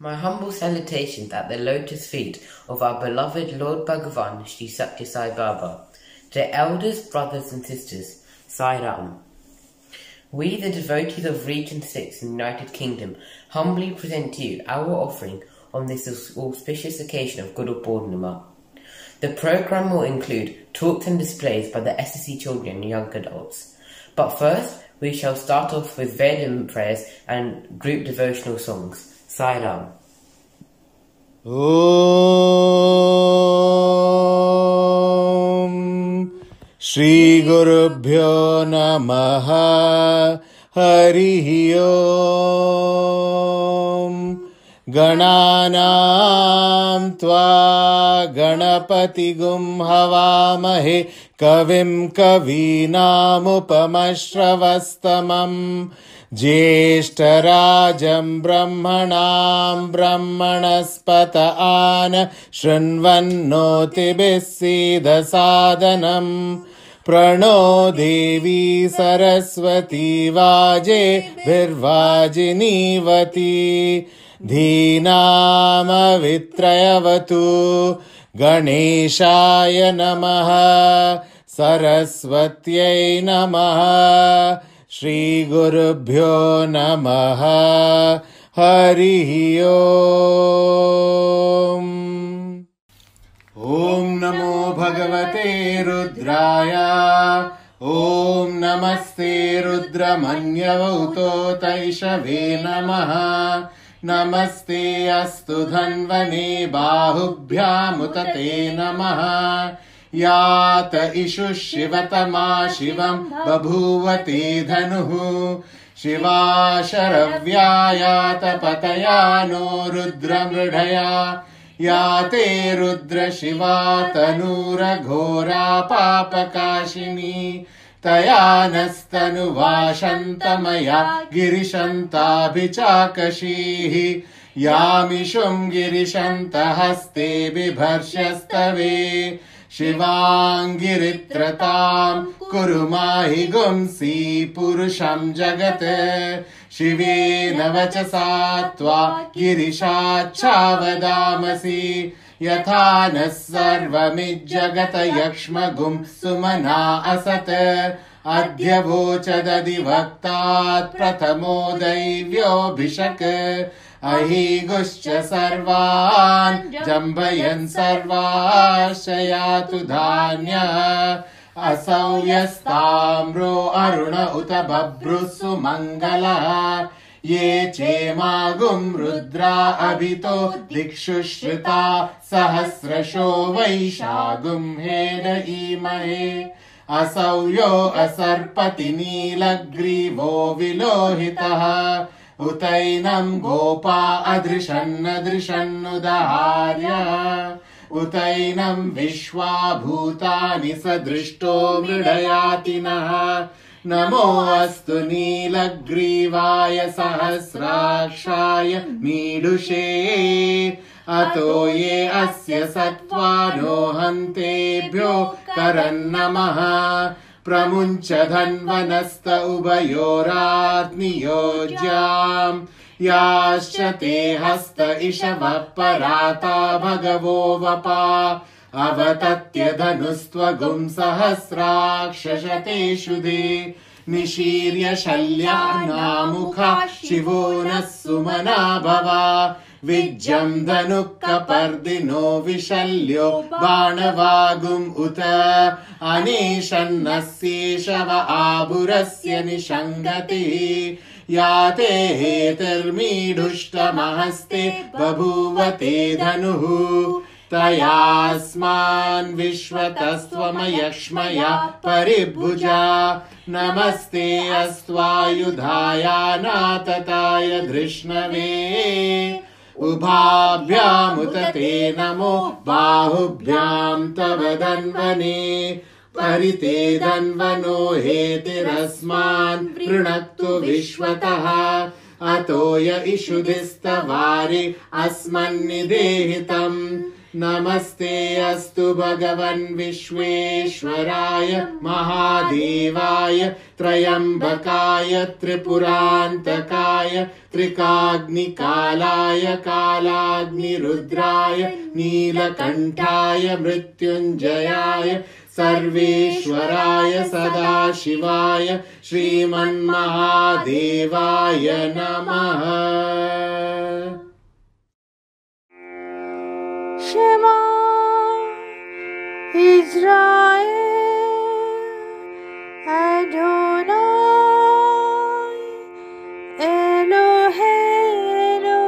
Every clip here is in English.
My humble salutations at the lotus feet of our beloved Lord Bhagavan Shri Satya Sai Baba. To elders, brothers and sisters, Sai Ram. We, the devotees of Region 6 in the United Kingdom, humbly present to you our offering on this auspicious occasion of Guru Purnima. The program will include talks and displays by the SSC children and young adults. But first, we shall start off with Vedam prayers and group devotional songs. Sai Ram. Om Shri Gurubhyo Namaha Harihi Om Gananam Tva Ganapati Gum Havamahe Kavim Kavinam Upamashravastamam Jyeshtarajam Brahmanam Brahmanaspata Ana Shrinvannoti Siddha Sadhanam Prano Devi Saraswati Vaje Virvajinivati Dhinama Vitrayavatu Ganeshaya Namaha Saraswatyai Namaha Shri Gurubhyo Namaha Harihi Om. Om Namo Bhagavate Rudraya. Om Namaste Rudramanyavauto Taishave Namaha. Namaste Astu Dhanvane Bahubhyamutate Namaha. Yata ishu shivatama shivam babhuvate dhanuhu shiva sharavyayata patayano rudra mridhaya yate rudra shiva tanura ghora papakashini tayanastanu vashantamaya girishantabhichakashihi yamishum girishantahaste bibharshastave Shivangiritratam Kurumahi Gumsi Purusham Jagat Shivena Vachasatva Girishachavadamasi Yathanas Sarvamijjagata Yakshmagum Sumana Asat Adhyavochadadi Vaktat Pratamo Daivyo Bhishak Ahiguscha sarvan jambayan sarvashayatu dhanya asavyastamro aruna uta babrusu mangala ye chemagum rudra abhito dikshushrita sahasrasho vaishagum heda imahe asavyo asarpati nilagrivo vilohitaha Utainam gopa adrishannudaharya Utainam vishwa bhutani sadrishto mridayatinaha Namo astu nilaggrivaya sahasrakshaya midushe Ato ye asya sattvano hantebhyo karannamaha Pramuncha dhanvanasta ubayorat niyojyam Yaschate hasta ishavaparata bhagavo vapa Avatatya dhanustva gum sahasrakshashate shude Nishirya shalyana mukha shivo sumana bhava Vijjam dhanukka pardino vishalyo banavagum uta Anishannasya shava aburasya nishangati Yate hetermidushtamahasti babhuvate dhanuhu Tayasman vishvatastvamayaksmaya paribhuja Namaste astvayudhaya natataya drishnave Ubhabhyamutate namo bahubhyam tava dhanvane Parite dhanvano hetirasman prinaktu vishvataha Atoya ishudhistavari asman nidehitam नमस्ते अस्तु भगवन् विश्वेश्वराय महादेवाय त्रयम्बकाय त्रिपुरान्तकाय त्रिकाग्निकालाय कालाग्निरुद्राय नीलकण्ठाय मृत्युञ्जयाय सर्वेश्वराय सदाशिवाय श्रीमन्महादेवाय नमः। Shema Israel Adonai Eloheinu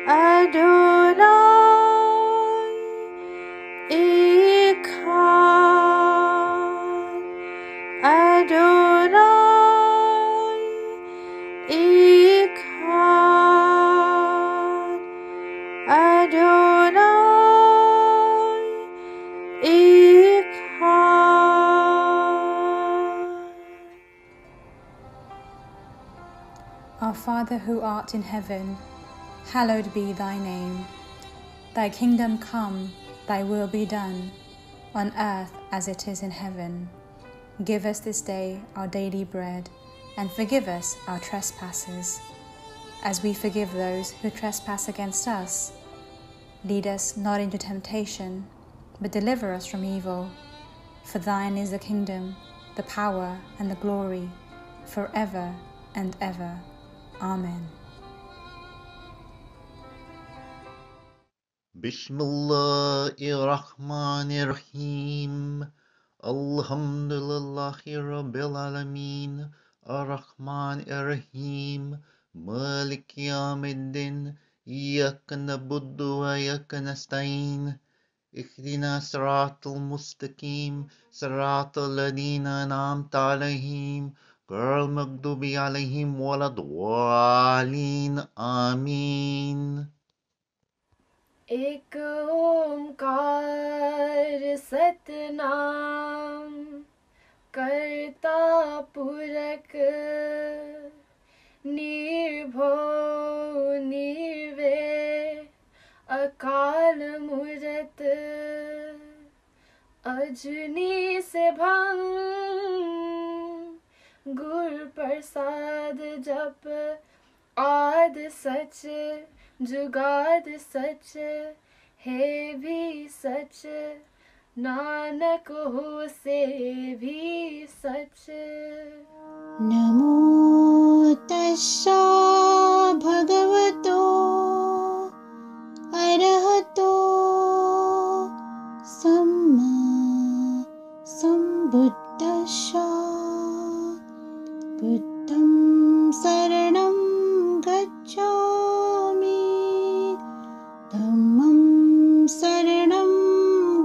Adonai Echad Adonai Echad Adonai Echad. Our Father who art in heaven, hallowed be thy name. Thy kingdom come, thy will be done, on earth as it is in heaven. Give us this day our daily bread, and forgive us our trespasses, as we forgive those who trespass against us. Lead us not into temptation, but deliver us from evil. For thine is the kingdom, the power, and the glory, forever and ever. Amen. Bismillahirrahmanirrahim. Alhamdulillahi Rabbil Alameen. Ar-Rahmanir-Rahim. Malik Yawmiddin. إياك نعبد وإياك نستعين اهدنا الصراط المستقيم صراط الذين أنعمت عليهم غير المغضوب عليهم ولا الضالين آمين. एक ओंकार सतनाम करता पुरख निर्भो निर्वैर अकाल मूरत अजनी से भंग गुर प्रसाद जप आद सच जुगाद सच है भी सच नानक हो से भी सच। नमो तस्सा भगवतो अरहतो सम्मा सम्बुद्धस्सा। बुद्धं शरणं गच्छामि धम्मं शरणं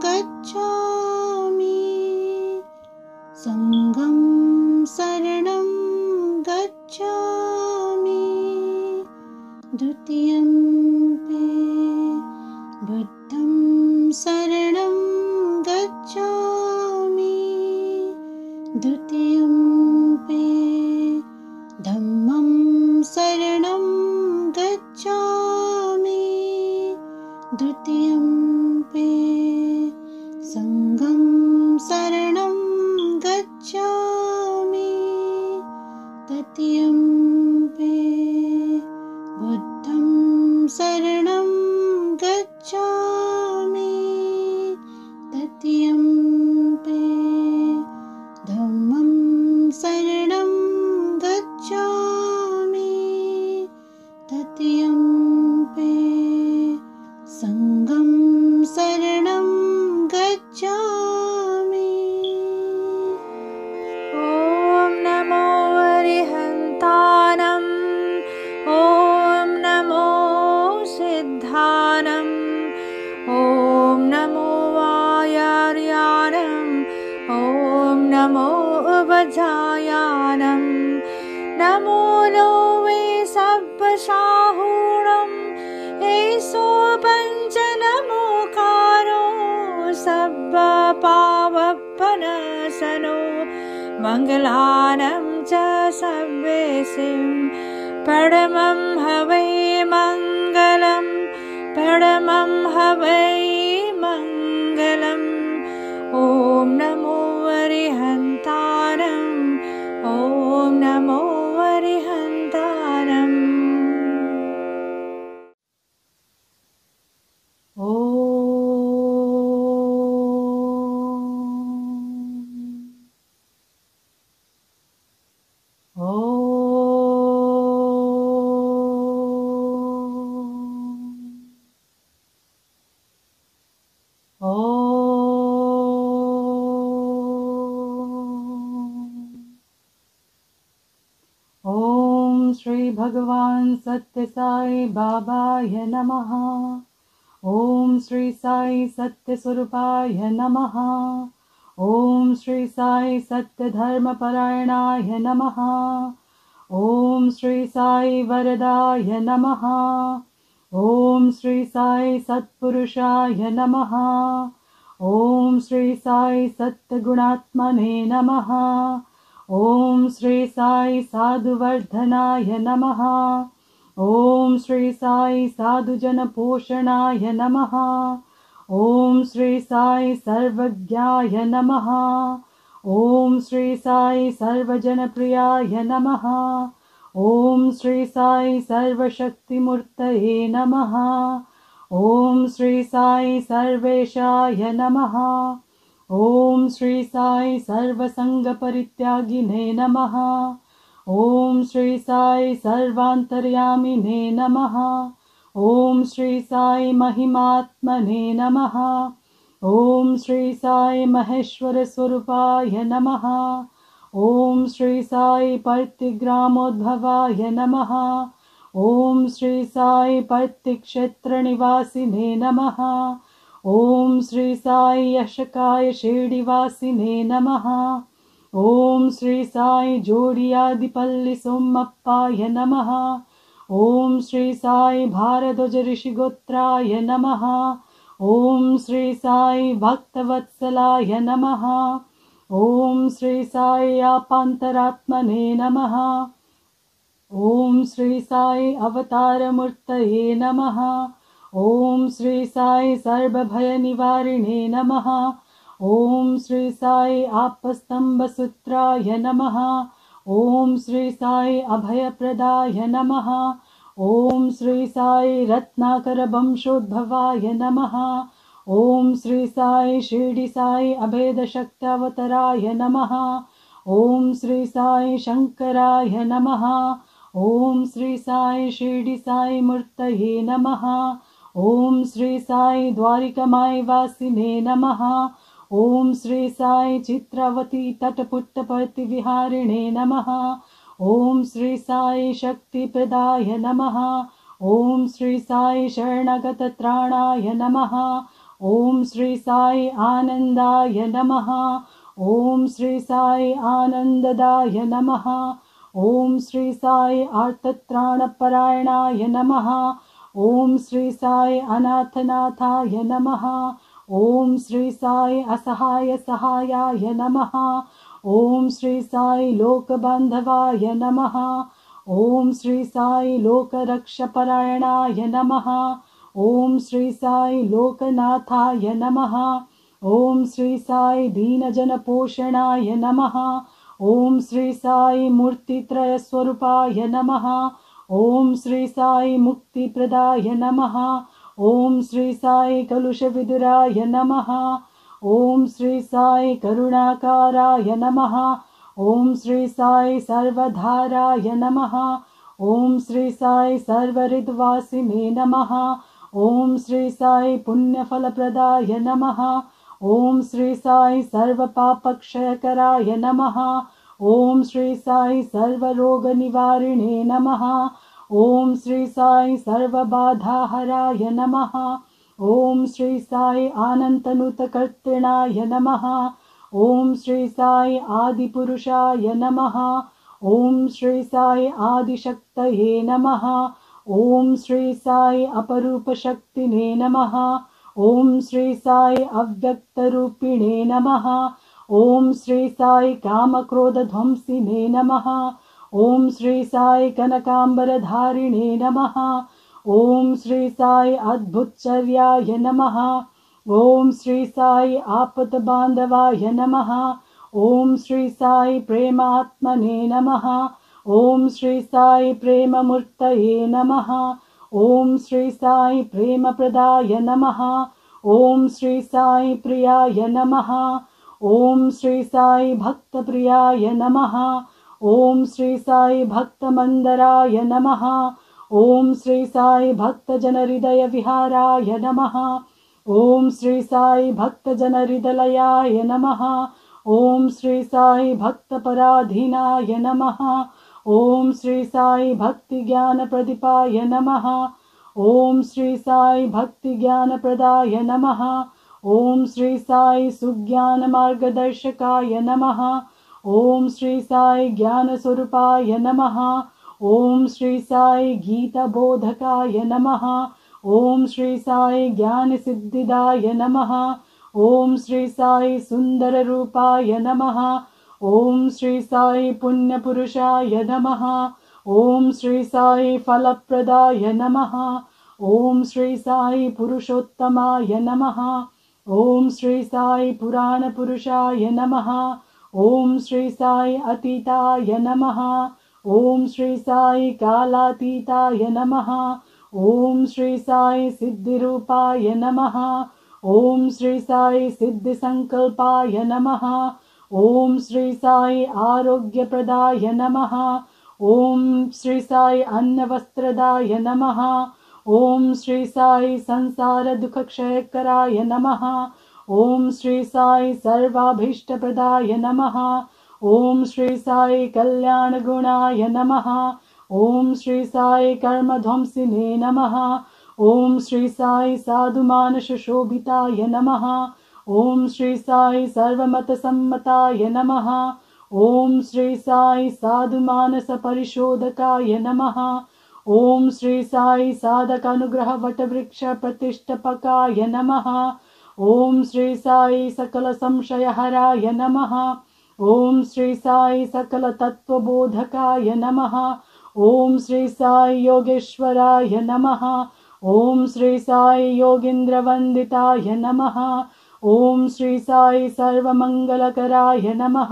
गच्छामि संघं शरणं गच्छामि द्वितीयं पे बुद्धं शरणं गच्छामि द्वितीयं पे धम्मं शरणं गच्छामि द्वितीयं पे संघं शरणं गच्छामि तृतीयं पे बुद्धं शरणं गच्छामि तृतीयं पे धम्मं शरणं गच्छामि तृतीयं पे संघं शरणं गच्छामि। ॐ नमो अरिहन्तानम् ॐ नमो सिद्धानम् ॐ नमो वायार्यानम् ॐ नमो वज्रायानम् नमो लोवे सब्बशाहूणम् एषो पञ्च नमोकारो सब्बपावपनसनो मङ्गलानं च सर्वेसिं परमं हवै मङ्गलं परमं हवै मङ्गलम्। ॐ नमो अरिहन्तारम्, ॐ नमो अरिहन्तारम्। ॐ श्री भगवान सत्य साई बाबाय नमः। ॐ श्री साई सत्य स्वरूपाय नमः। ॐ श्री साई सत्य धर्म परायणाय नमः। ॐ श्री साई वरदाय नमः। ॐ श्री साई सत्पुरुषाय नमः। ॐ श्री साई सत्गुणात्मने नमः। ॐ श्री साई साधुवर्धनाय नमः। ॐ श्री साई साधुजनपोषणाय नमः। ॐ श्री साई सर्वज्ञाय नमः। ॐ श्री साई सर्वजनप्रियाय नमः। ॐ श्री साई सर्वशक्तिमूर्तये नमः। ॐ श्री साई सर्वेशाय नमः। ॐ श्री साई सर्वसंगपरित्यागिने नमः। ॐ श्री साई सर्वान्तर्यामिने नमः। ॐ श्री साई महिमात्मने नमः। ॐ श्री साई महेश्वर स्वरूपाय नमः। ॐ श्री साई पर्तिग्रामोद्भवाय नमः। ॐ श्री साई पर्तिक्षेत्रनिवासिने नमः। ॐ श्री साई यशकाय शिरडिवासिने नमः। ॐ श्री साई जोडियादिपल्लि सोम्मप्पाय नमः। ॐ श्री साई भारद्वाज ऋषिगोत्राय नमः। ॐ श्री साई भक्तवत्सलाय नमः। ॐ श्री साई आपान्तरात्मने नमः। ॐ श्री साई अवतारमूर्तये नमः। ॐ श्री साई सर्वभयनिवारिणे नमः। ॐ श्री साई आपस्तम्भसूत्राय नमः। ॐ श्री साई अभयप्रदाय नमः। ॐ श्री साई रत्नाकरवंशोद्भवाय नमः। ॐ श्री साई शिरडी साई अभेदशक्त्यावताराय नमः। ॐ श्री साई शंकराय नमः। ॐ श्री साई शिरडी साई मूर्तये नमः। ॐ श्री साई द्वारिकामायवासिने नमः। ॐ श्री साई चित्रावती तटपुट्टपर्तिविहारिणे नमः। ॐ श्री साई शक्तिप्रदाय नमः। ॐ श्री साई शरणागतत्राणाय नमः। ॐ श्री साई आनन्दाय नमः। ॐ श्री साई आनन्ददाय नमः। ॐ श्री साई आर्तत्राणपरायणाय नमः। ॐ श्री साई अनाथनाथाय नमः। ॐ श्री साई असहाय सहायाय नमः। ॐ श्री साई लोकबान्धवाय नमः। ॐ श्री साई लोकरक्षपरायणाय नमः। ॐ श्री साई लोकनाथाय नमः। ॐ श्री साई दीनजनपोषणाय नमः। ॐ श्री साई मूर्तित्रयस्वरूपाय नमः। ॐ श्री साई मुक्तिप्रदाय नमः। ॐ श्री साई कलुषविदुराय नमः। ॐ श्री साई करुणाकाराय नमः। ॐ श्री साई सर्वधाराय नमः। ॐ श्री साई सर्वऋद्वासिने नमः। ॐ श्री साई पुण्यफलप्रदाय नमः। ॐ श्री साई सर्वपापक्षयकराय नमः। ॐ श्री साई सर्वरोगनिवारिणे नमः। ॐ श्री साई सर्वबाधाहराय नमः। ॐ श्री साई अनन्तनुतकर्तृणाय नमः। ॐ श्री साई आदिपुरुषाय नमः। ॐ श्री साई आदिशक्तये नमः। ॐ श्री साई अपरूपशक्तिने नमः। ॐ श्री साई अव्यक्तरूपिणे नमः। ॐ श्री साई कामक्रोधध्वंसिने नमः। ॐ श्री साई कनकाम्बरधारिणे नमः। ओम श्री साई अद्भुतचर्याय नमः। ओम श्री साई आपत बांधवाय नमः। ओम श्री साई प्रेमात्मने नमः। ओम श्री साई प्रेममूर्तये नमः। ओम श्री साई प्रेमप्रदाय नमः। ओम श्री साई प्रियाय नमः। ओम श्री साई भक्तप्रियाय नमः। ओम श्री साई भक्तमंदराय नमः। ओम श्री साई भक्तजनहृदय विहाराय नमः। ओम श्री साई भक्तजनहृदयाय नमः। ओम श्री साई भक्तपराधीनाय नमः। ओम श्री साई भक्ति ज्ञान प्रदीपाय नमः। ओम श्री साई भक्ति ज्ञान प्रदाय नमः। ओम श्री साई सुज्ञान मार्गदर्शकाय नमः। ओम श्री साई ज्ञान स्वरूपाय नमः। ओम श्री साई गीता बोधकाय नमः। ओम श्री साई ज्ञान सिद्धिदाय नमः। ओम श्री साई सुंदर रूपाय नमः। ओम श्री साई पुण्य पुरुषाय नमः। ओम श्री साई फलप्रदाय नमः। ओम श्री साई पुरुषोत्तमाय नमः। ओम श्री साई पुराण पुरुषाय नमः। ओम श्री साई अतीताय नमः। ओम श्री साई कालातीताय नमः। ओम श्री साई सिद्धिरूपाय नमः। ओम श्री साई सिद्धि संकल्पाय नमः। ओम श्री साई आरोग्यप्रदाय नमः। ओम श्री साई अन्नवस्त्रदाय नमः। ओम श्री साई संसार दुख क्षयकराय नमः। ओम श्री साई सर्वाभीष्टप्रदाय नमः। ओम श्री साई कल्याण गुणाय नमः। ओम श्री साई कर्मध्वंसिने नमः। ओम श्री साई साधुमानस शोभिताय नमः। ओम श्री साई सर्वमत सम्मताय नमः। ओम श्री साई साधुमानस परिशोधकाय नमः। ओम श्री साई साधक अनुग्रह वटवृक्ष प्रतिष्ठपकाय नमः। ओम श्री साई सकल संशय हराय नमः। ओम श्री साई सकल तत्वबोधकाय नमः। ओम श्री साई योगेश्वराय नमः। ओम श्री साई योगींद्रवंदिताय नमः। ओम श्री साई सर्वमंगलकराय नमः।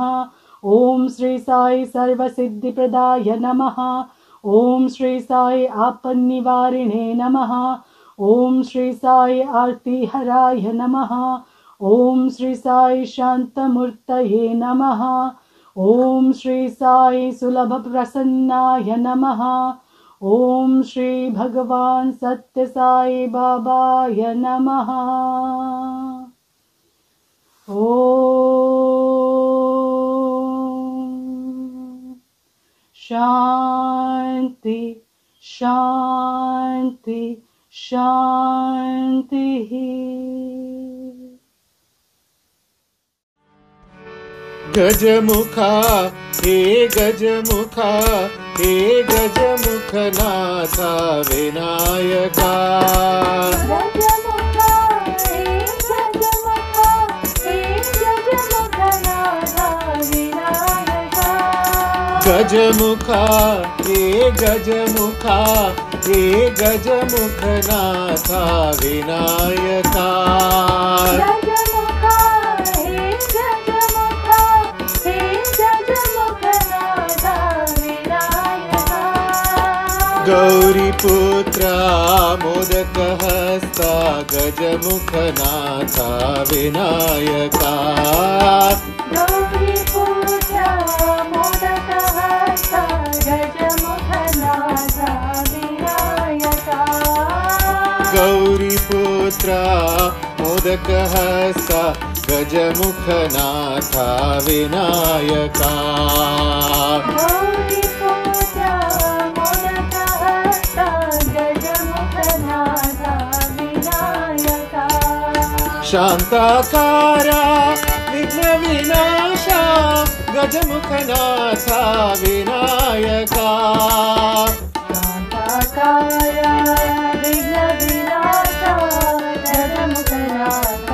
ओम श्री साई सर्वसिद्धिप्रदाय नमः। ओम श्री साई आपन्निवारिणे नमः। ओम श्री साई आर्तिहराय नमः। ओम श्री साई शांतमूर्तये नमः। ओम श्री साई सुलभ प्रसन्नाय नमः। ओम श्री भगवान सत्य साई बाबाय नमः। ओम शांति शांति शांति। गजमुखा हे गजमुखा हे गजमुखनाथ विनायका। गजमुखा हे गजमुखा हे गजमुखनाथ विनायका। गौरीपुत्र मोदकहस्ता गजमुखनाथ विनायका। गौरीपुत्र मोदकहस्ता गजमुखनाथ विनायका। शांताकारा विघ्न विनाशा गजमुखनाथ विनायका। शांताकारा विघ्न विनाशा गजमुखनाथ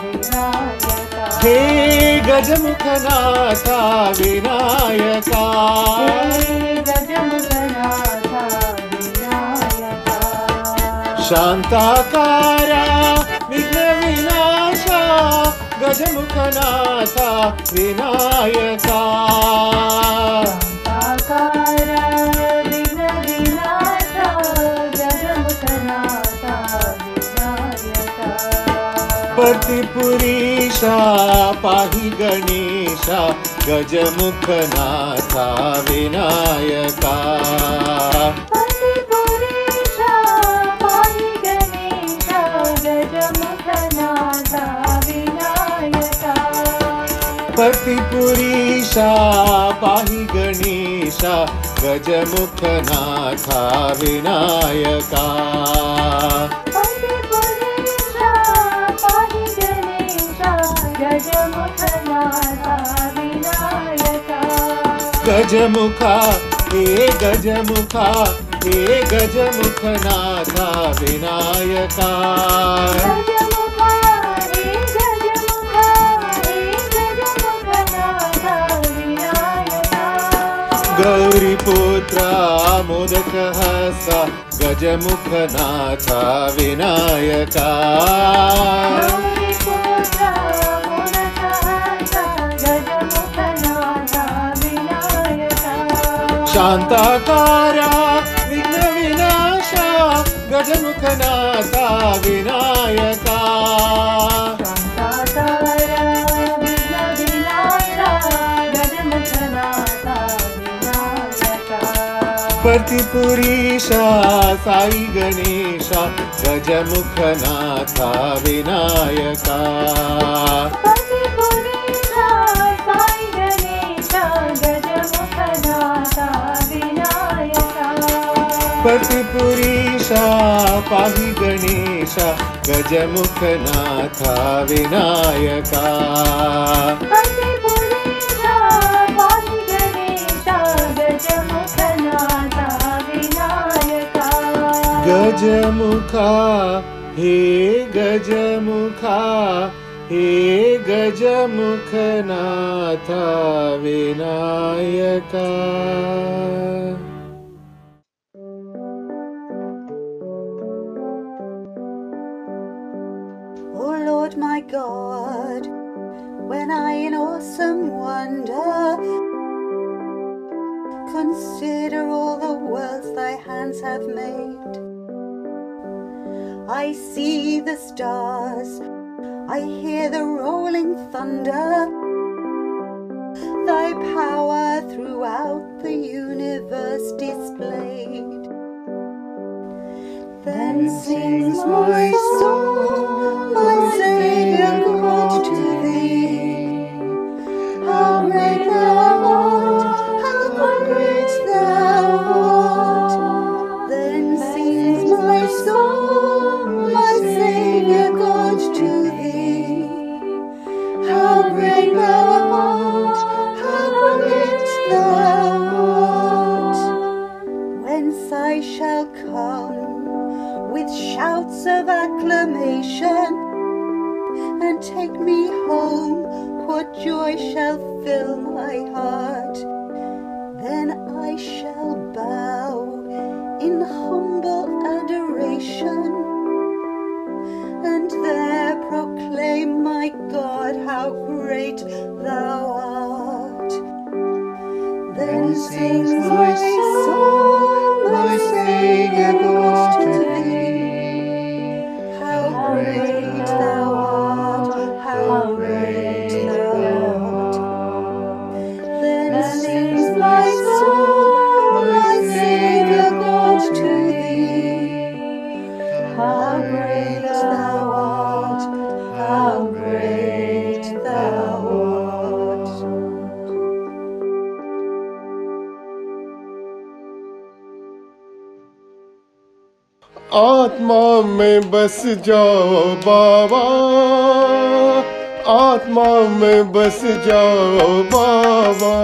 विनायका। हे गजमुखनाथ विनायका। हे गजमुखनाथ विनायका। शांताकार विघ्न विनाशा गजमुखनाथ विनायका प्रतिपुरीशा पाहि गणेशा गजमुखनाथ विनायका प्रतिपुरीशा पाहि गणेशा गजमुखनाथ विनायका गजमुखा हे गजमुखा हे गजमुखनाथ विनायका गौरीपुत्र मोदकहस्ता गजमुखनाथ विनायका शांताकारा विघ्न विनाशा गजमुखनाथ विनायका प्रतिपुरीशा साई गणेशा गजमुखनाथ विनायका प्रतिपुरीशा पाहि गणेशा गजमुखनाथ विनायका गजमुखा हे गजमुखा हे गजमुखनाथ Vinayaka O Lord my God, when I in awesome wonder consider all the worlds thy hands have made, I see the stars, I hear the rolling thunder, thy power throughout the universe displayed. Then sings my soul, my Saviour God, to thee. How great thou art, how great thou art. Then sings my soul, my Saviour God, to thee. How great thou art, how great thou art. Whence I shall come with shouts of acclamation, and take me home, what joy shall fill my heart. Then I shall bow in humble adoration, and there proclaim, my God, how great thou art. Then sings my soul, my Saviour God, to thee. How great thou art, how great thou art. Then sings my soul, my Saviour God, to thee. How great thou art, how great thou art. आत्मा में बस जाओ बाबा, आत्मा में बस जाओ बाबा,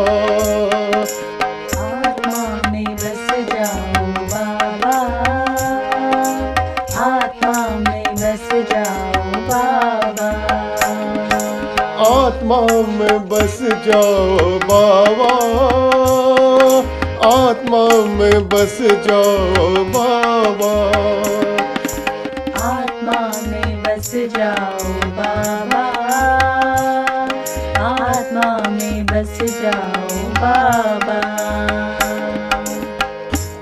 आत्मा में बस जाओ बाबा, आत्मा में बस जाओ बाबा, आत्मा में बस जाओ बाबा, आत्मा में बस जाओ बाबा। जाओ बाबा, आत्मा में बस जाओ बाबा।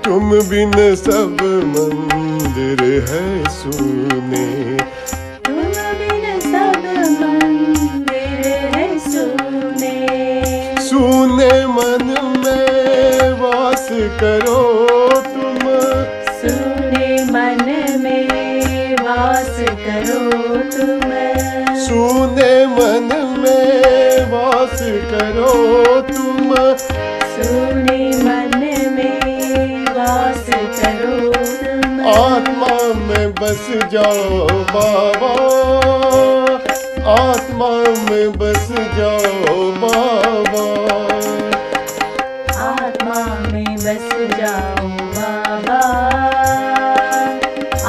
तुम बिन सब मंदिर है सुने, तुम बिन सब मंदिर है सुने, सुने मन में वास करो तुम, सुने मन में वास करो तुम, सुने मन में वास करो तुम, सुने मन में वास करो तुम। आत्मा में बस जाओ बाबा, आत्मा में बस जाओ बाबा, आत्मा में बस जाओ बाबा,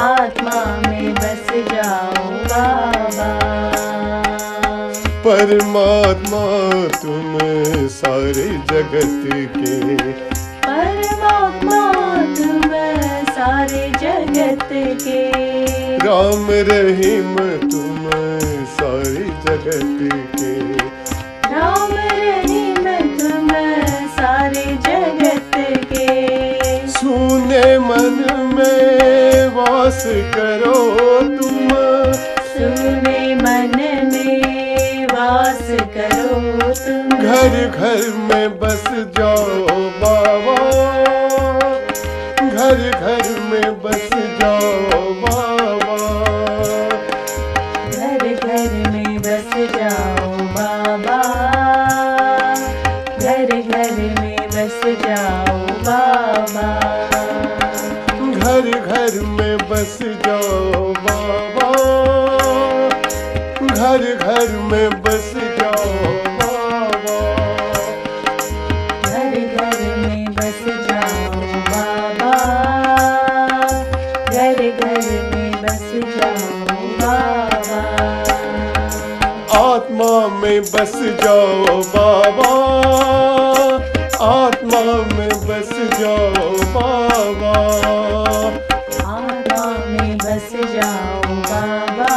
आत्मा में बस जाओ बाबा। परमात्मा तुम सारे जगत के, परमात्मा तुम सारे जगत के, राम रहीम तुम सारे जगत के, राम रहीम तुम सारे जगत के, सुने मन में वास करो तुम, सुने मन में वास करो तुम। घर घर में बस जाओ बाबा, घर घर में बस जाओ बाबा, घर घर में बस जाओ बाबा, घर घर में बस जाओ बाबा, घर घर में बस जाओ बाबा, घर घर में बस जाओ बाबा, घर घर में बस जाओ बाबा, घर घर में बस जाओ बाबा। आत्मा में बस जाओ बाबा, आत्मा में बस जाओ बाबा, आत्मा में बस जाओ बाबा,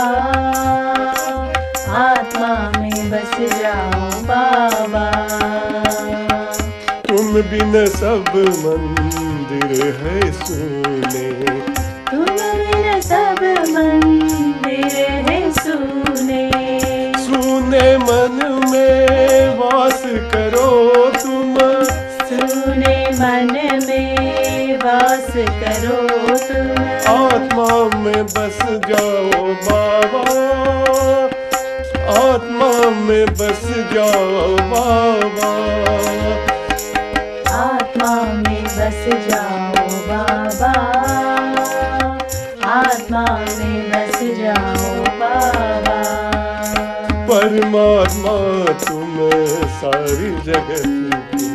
आत्मा में बस जाओ बाबा। तुम बिन सब मंदिर है सुने, तुम बिन सब मंदिर है सुने, सुने मन में वास करो तुम, सुने मन में वास करो तुम। आत्मा में बस जाओ बाबा, आत्मा में बस जाओ बाबा, आत्मा में बस जाओ बाबा, आत्मा में बस जाओ बाबा। परमात्मा तुम सारी जगत की,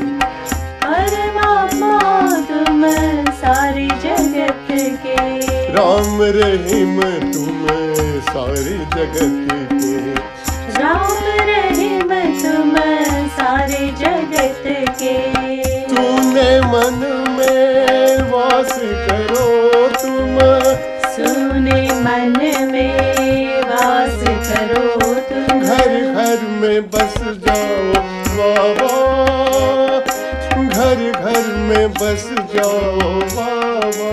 परमात्मा तुम सारी जगत के, राम रहीम तुम सारी जगत के, राम रहीम तुम सारे जगत के, तूने मन में वास करो तुम, सुने मन में वास करो तुम। घर घर में बस जाओ बाबा, घर घर में बस जाओ बाबा,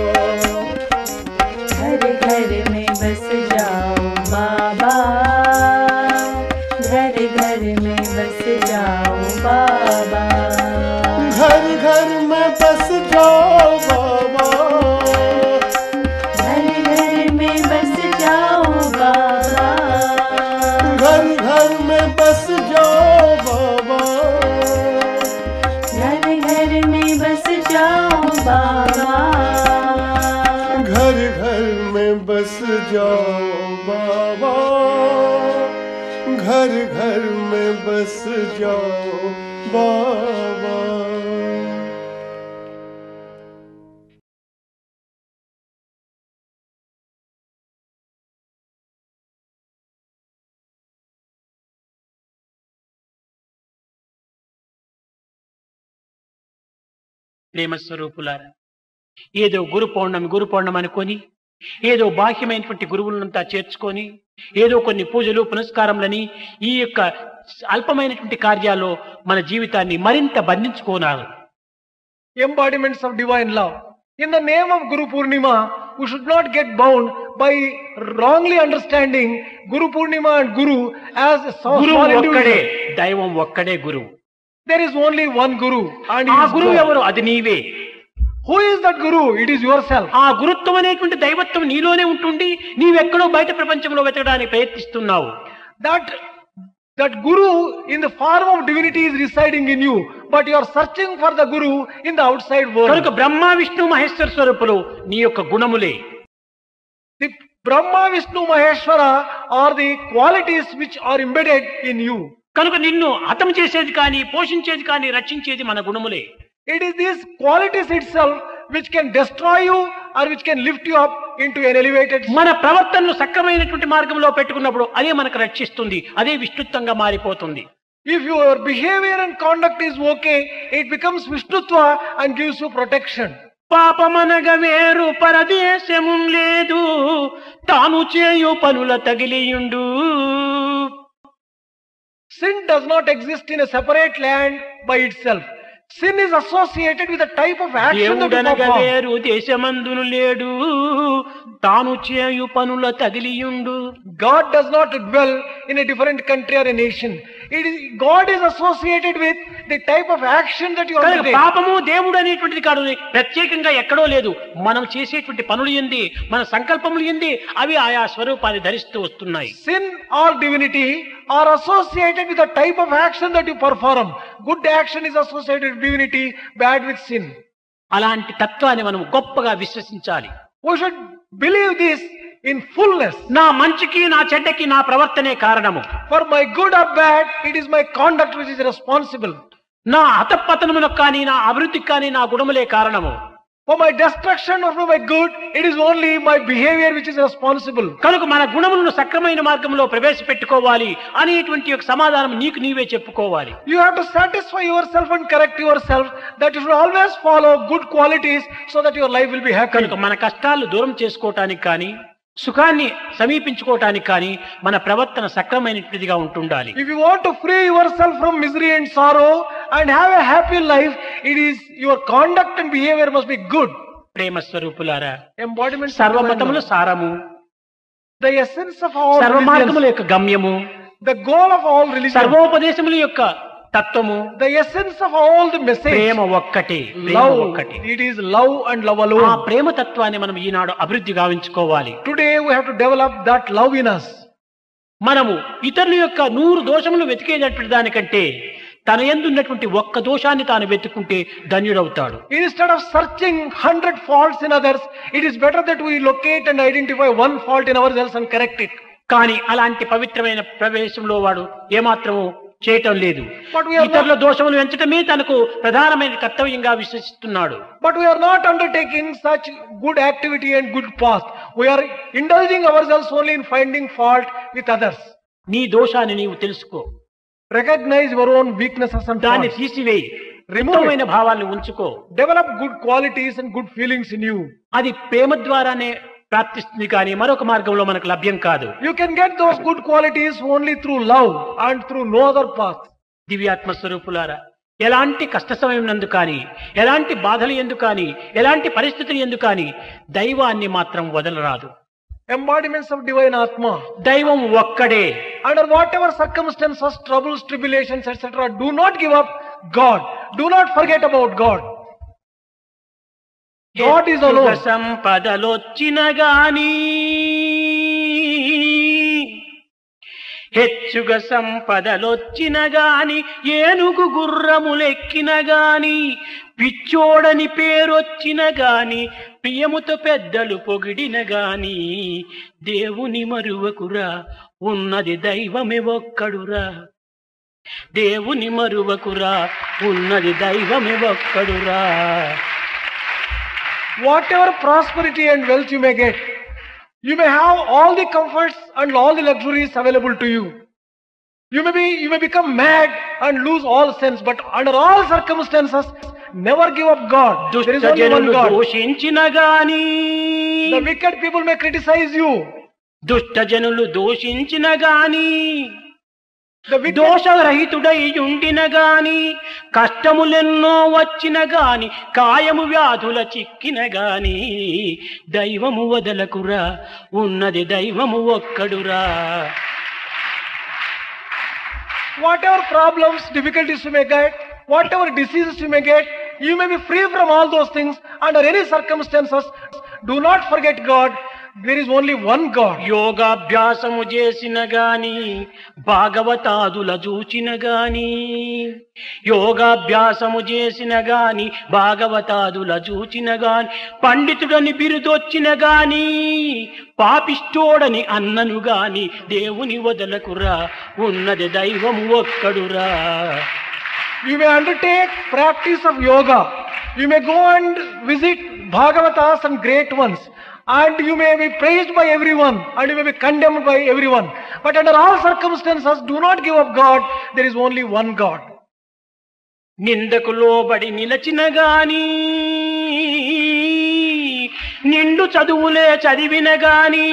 घर घर में बस जाओ बाबा, घर घर में बस जाओ बाबा, घर घर में बस जाओ बाबा, घर घर में बस जाओ बाबा, घर घर में बस जाओ बाबा, घर घर में बस जाओ बाबा, घर घर में बस जाओ बाबा, घर घर में बस जाओ बाबा। ప్రేమ స్వరూపులారా, ఏదో గురు పౌర్ణమి అనుకొని ఏదో బాహ్యమైనటువంటి గురువులంతా చేర్చుకొని ఏదో కొన్ని పూజలు పునస్కారములని ఈ యొక్క అల్పమైనటువంటి కార్యాల్లో మన జీవితాన్ని మరింత బంధించుకోనారు. Embodiments of divine love. In the name of Guru Purnima, we should not get bound by wrongly understanding Guru Purnima and Guru as a small గురువు ఒక్కడే, individual. దైవం ఒక్కడే గురువు. There is only one Guru and he ఆ is గురువు God. ఎవరు? అది నీవే. Who is that Guru? It is yourself. ఆ గురుత్వం అనేటువంటి దైవత్వం నీలోనే ఉంటుండి నీవెక్కడో బయట ప్రపంచంలో వెతకడానికి ప్రయత్నిస్తున్నావు. That Guru in the form of divinity is residing in you, but you are searching for the Guru in the outside world. కనుక బ్రహ్మ విష్ణు మహేశ్వర స్వరూపులు నీ యొక్క గుణములే. The Brahma, Vishnu, Maheshwara are the qualities which are embedded in you. కనుక నిన్ను హతం చేసేది కానీ పోషించేది కానీ రక్షించేది మన గుణములే. It is these qualities itself which can destroy you or which can lift you up into an elevated state. మన ప్రవర్తనను సక్రమైనటువంటి మార్గంలో పెట్టుకున్నప్పుడు అదే మనకు రక్షిస్తుంది, అదే విష్ణుత్వంగా మారిపోతుంది. If your behavior and conduct is okay, it becomes Vishnutva and gives you protection. పాపమనగ వేరు పరదేశము లేదు, తాను చేయు పనుల తగిలియుండు. Sin does not exist in a separate land by itself. Sin is associated with a type of action that you దేవుడనగ perform. వేరు దేశమందును లేడు, తాను చేయు పనుల తగిలియుండు. God does not dwell in a different country or a nation. God is associated with the type of action that you కనుక undertake. పాపము దేవుడు అనేటువంటిది కాదు, ప్రత్యేకంగా ఎక్కడో లేదు. మనం చేసేటువంటి పనులు ఏంది, మన సంకల్పములు ఏంది, అవి ఆయా స్వరూపాన్ని ధరిస్తూ వస్తున్నాయి. Sin or divinity are associated with the type of action that you perform. Good action is associated with divinity, bad with sin. అలాంటి తత్వాన్ని మనం గొప్పగా విశ్వసించాలి. We should believe this in fullness. నా మంచికి నా చెడ్డకి నా ప్రవర్తనే కారణము. For my good or bad, it is my conduct which is responsible. నా అతపతనములకు కానీ నా అభివృద్ధికి కానీ నా గుణములే కారణము. For my destruction or for my good, it is only my behavior which is responsible. కనుక మన గుణములను సక్రమైన మార్గంలో ప్రవేశపెట్టుకోవాలి అనేటువంటి ఒక సమాధానం నీకు నీవే చెప్పుకోవాలి. You have to satisfy yourself and correct yourself that you should always follow good qualities so that your life will be happy. కనుక మన కష్టాలు దూరం చేసుకోవటానికి కానీ సుఖాన్ని సమీపించుకోవటానికి కానీ మన ప్రవర్తన సక్రమైనటువంటిదిగా ఉంటుండాలి. If you want to free yourself from misery and sorrow and have a happy life, it is your conduct and behavior must be good. ప్రేమ స్వరూపులారా, Embodiment సర్వమతముల సారము, the essence of all సర్వ మార్గముల religions, యొక్క గమ్యము, the goal of all religions, సర్వోపదేశముల యొక్క తత్వము, the essence of all the message, ప్రేమ ఒక్కటే, ప్రేమ love. ఒక్కటే. It is love and love ఆ alone. ప్రేమ తత్వాన్ని మనం ఈనాడు అభివృద్ధి గావించుకోవాలి. Today we have to develop that love in us. మనము ఇతరుల యొక్క 100 దోషములు వెతికేటటువంటి దానికంటే తన యందు ఉన్నటువంటి ఒక్క దోషాన్ని తాను వెతుక్కుంటే ధన్యుడవుతాడు. Instead of searching 100 faults in others, it is better that we locate and identify one fault in ourselves and correct it. కానీ అలాంటి పవిత్రమైన ప్రవేశంలో వాడు ఏమాత్రము చేయటం లేదు. But we are ఇతరుల దోషములు ఎంచటమే తనకు ప్రధానమైన కర్తవ్యంగా విశ్వసిస్తున్నాడు. But we are not undertaking such good activity and good path. We are indulging ourselves only in finding fault with others. నీ దోషాన్ని నీవు తెలుసుకో, Recognize your own weaknesses and దాన్ని faults. తీసివేయి, Remove ఉత్తమమైన భావాలను ఉంచుకో. Develop good qualities and good feelings in you. అది ప్రేమ ద్వారానే ప్రాప్తిస్తుంది కానీ మరొక మార్గంలో మనకు లభ్యం కాదు. You can get those good qualities only through love and through no other path. దివ్యాత్మ స్వరూపులారా, ఎలాంటి కష్ట సమయం నందు కానీ, ఎలాంటి బాధలు ఎందు కానీ, ఎలాంటి పరిస్థితులు ఎందు కానీ దైవాన్ని మాత్రం వదలరాదు. Embodiments of divine Atma. దైవం ఒక్కడే. Under whatever circumstances, troubles, tribulations, etc., do not give up God. Do not forget about God. God is సుఖ alone. సంపదలొచ్చిన గాని, హెచ్చుగా సంపదలొచ్చిన గాని, ఏనుగు గుర్రములెక్కిన గాని, పిచ్చోడని పేరొచ్చిన గాని, ప్రియముతో పెద్దలు పొగిడిన గాని, దేవుని మరువకురా, ఉన్నది దైవమే ఒక్కడురా. దేవుని మరువకురా, ఉన్నది దైవమే ఒక్కడురా. Whatever prosperity and wealth you may get, you may have all the comforts and all the luxuries available to you. You may become mad and lose all sense, but under all circumstances, never give up God. There is only one God. దూషించిన గాని The wicked people may criticize you. దుష్ట జనులు దూషించిన గాని The wicked, దోషరహితుడై ఉండిన గాని కష్టములెన్నో వచ్చిన గాని కాయము వ్యాధుల చిక్కిన గాని దైవము వదలకురా ఉన్నది దైవము ఒక్కడురా. whatever problems, difficulties you may get, whatever diseases you may get, you may be free from all those things under any circumstances. Do not forget God. There is only one God. యోగాభ్యాసము చేసిన గాని భాగవతాదుల చూచిన గాని యోగాభ్యాసము చేసిన గాని భాగవతాదుల చూచిన గాని పండితుడని బిరుదొచ్చిన గాని పాపిష్టోడని అన్నను గాని దేవుని వదలకురా ఉన్నది దైవము ఒక్కడురా. You may undertake practice of yoga. You may go and visit Bhagavatas and great ones. And you may be praised by everyone and you may be condemned by everyone. But under all circumstances, do not give up God. There is only one God. నిందకు లోబడి నిలచిన గాని నిండు చదువులే చదివిన గాని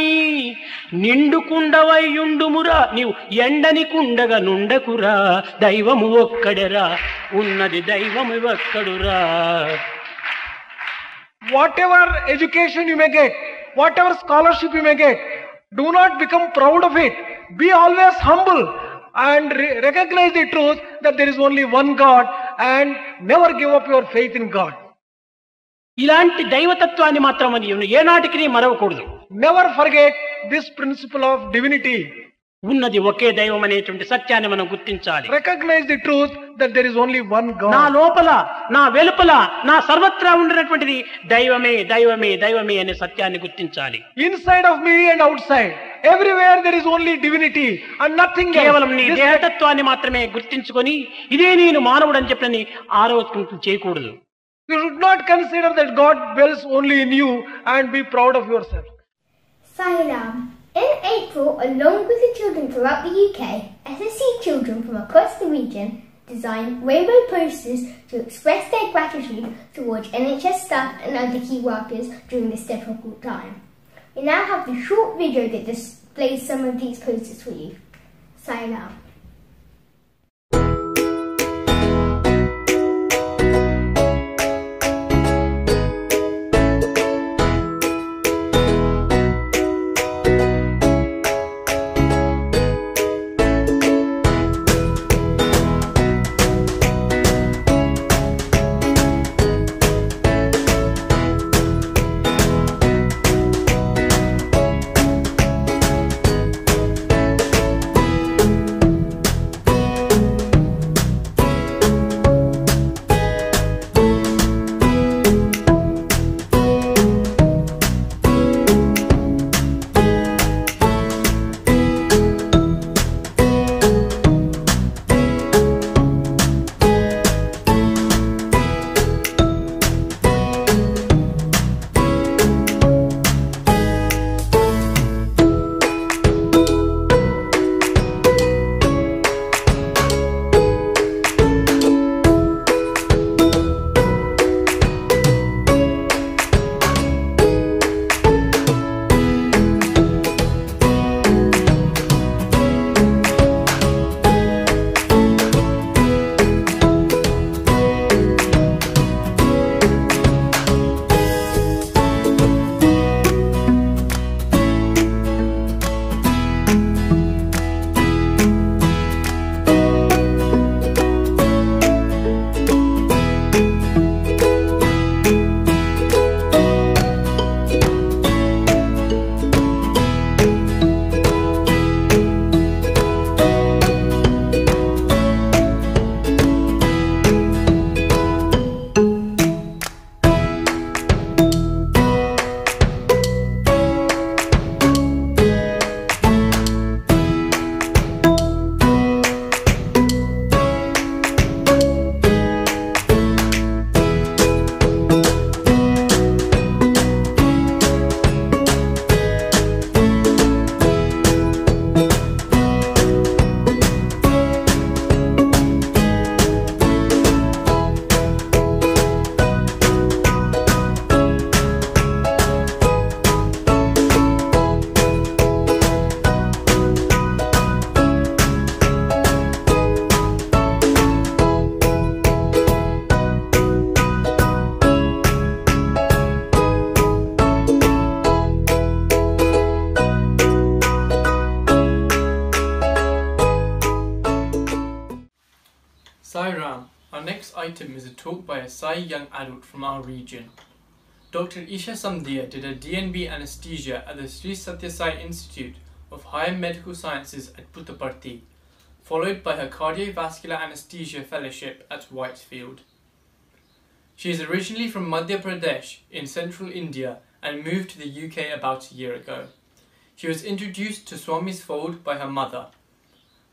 నిండు కుండవయ్యుండుమురా నీవు ఎండని కుండగా నుండకురా దైవము ఒక్కడెరా ఉన్నది దైవము ఒక్కడురా. Whatever education you may get, whatever scholarship you may get, do not become proud of it. Be always humble and recognize the truth that there is only one God and never give up your faith in God. ఇలాంటి దైవతత్వాన్ని మాత్రం ఏనాటికి మరవకూడదు. Never forget this principle of divinity. ఉన్నది ఒకే దైవం అనేటువంటి సత్యాన్ని మనం గుర్తించాలి. Recognize the truth that there is only one God. నా లోపల నా వెలుపల నా సర్వత్రా ఉండినటువంటిది దైవమే దైవమే దైవమే అనే సత్యాన్ని గుర్తించాలి. Inside of me and outside, everywhere there is only divinity and nothing else. కేవలం నీ దేహతత్వాన్ని మాత్రమే గుర్తించుకొని ఇదే నేను మానవుడు అని చెప్పని ఆరోపణ చేయకూడదు. You should not consider that God dwells only in you and be proud of yourself. Sairam. In April, along with the children throughout the UK, SSC children from across the region designed rainbow posters to express their gratitude towards NHS staff and other key workers during this difficult time. We now have the short video that displays some of these posters for you. Sairam. item is a talk by a Sai young adult from our region. Dr. Isha Samdia did her DNB anesthesia at the Sri Satya Sai Institute of Higher Medical Sciences at Puttaparthi, followed by her cardiovascular anesthesia fellowship at Whitefield. She is originally from Madhya Pradesh in central India and moved to the UK about a year ago. She was introduced to Swami's fold by her mother.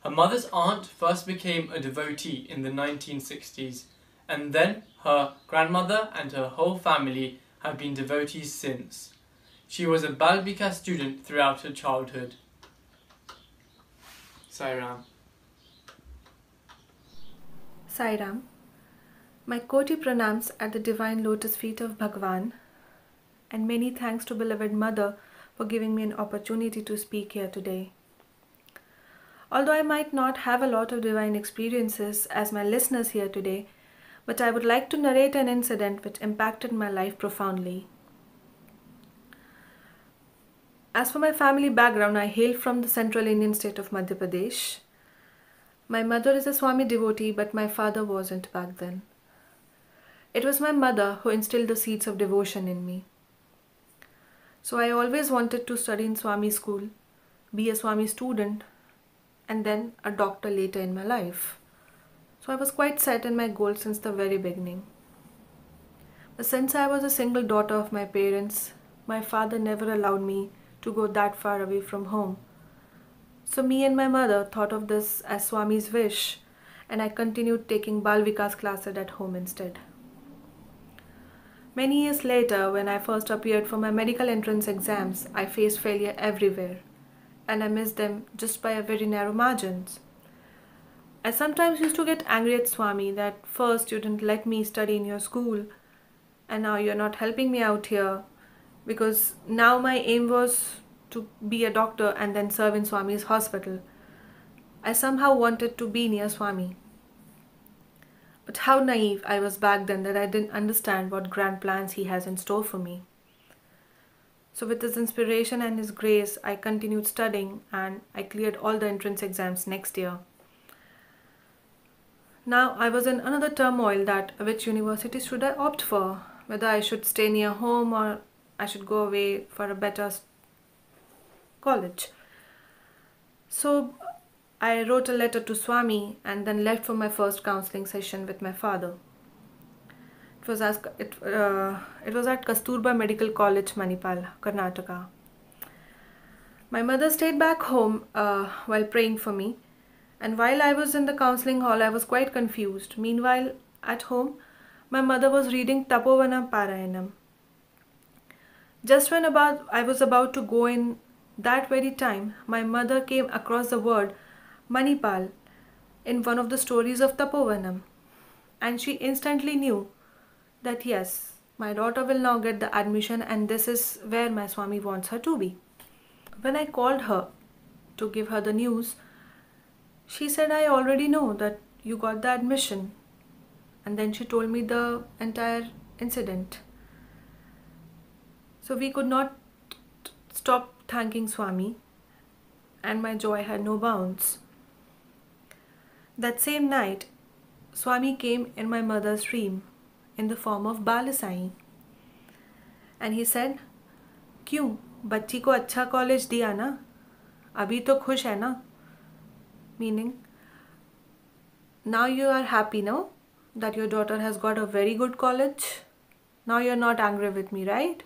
Her mother's aunt first became a devotee in the 1960s, and then her grandmother and her whole family have been devotees since. She was a Balbika student throughout her childhood. Sairam. Sairam. My Koti pranams at the divine lotus feet of Bhagwan, and many thanks to beloved Mother for giving me an opportunity to speak here today. Although I might not have a lot of divine experiences as my listeners here today, but I would like to narrate an incident which impacted my life profoundly. As for my family background, I hail from the central Indian state of Madhya Pradesh. My mother is a Swami devotee, but my father wasn't back then. It was my mother who instilled the seeds of devotion in me. So I always wanted to study in Swami school, be a Swami student, and then a doctor later in my life. So I was quite set in my goal since the very beginning. But since I was a single daughter of my parents, my father never allowed me to go that far away from home. So me and my mother thought of this as Swami's wish, and I continued taking Bal Vikas classes at home instead. Many years later, when I first appeared for my medical entrance exams, I faced failure everywhere, and I missed them just by a very narrow margins. I sometimes used to get angry at Swami that first you didn't let me study in your school, and now you're not helping me out here, because now my aim was to be a doctor and then serve in Swami's hospital. I somehow wanted to be near Swami. But how naive I was back then that I didn't understand what grand plans he has in store for me. So with his inspiration and his grace, I continued studying and I cleared all the entrance exams next year. Now I was in another turmoil that which university should I opt for, whether I should stay near home or I should go away for a better college. So I wrote a letter to Swami and then left for my first counseling session with my father. It was at Kasturba Medical College, Manipal, Karnataka. My mother stayed back home while praying for me, and while I was in the counseling hall, I was quite confused. Meanwhile, at home, my mother was reading Tapovana Parayanam. Just when I was about to go in, that very time, my mother came across the word Manipal in one of the stories of Tapovanam, and she instantly knew that yes, my daughter will now get the admission and this is where my Swami wants her to be. When I called her to give her the news, she said, I already know that you got the admission. And then she told me the entire incident. So we could not stop thanking Swami, and my joy had no bounds. That same night, Swami came in my mother's dream in the form of Balasai. And he said, क्यों बच्ची को अच्छा college दिया ना, अभी तो खुश है ना? Meaning, now you are happy now that your daughter has got a very good college. Now you're not angry with me, right?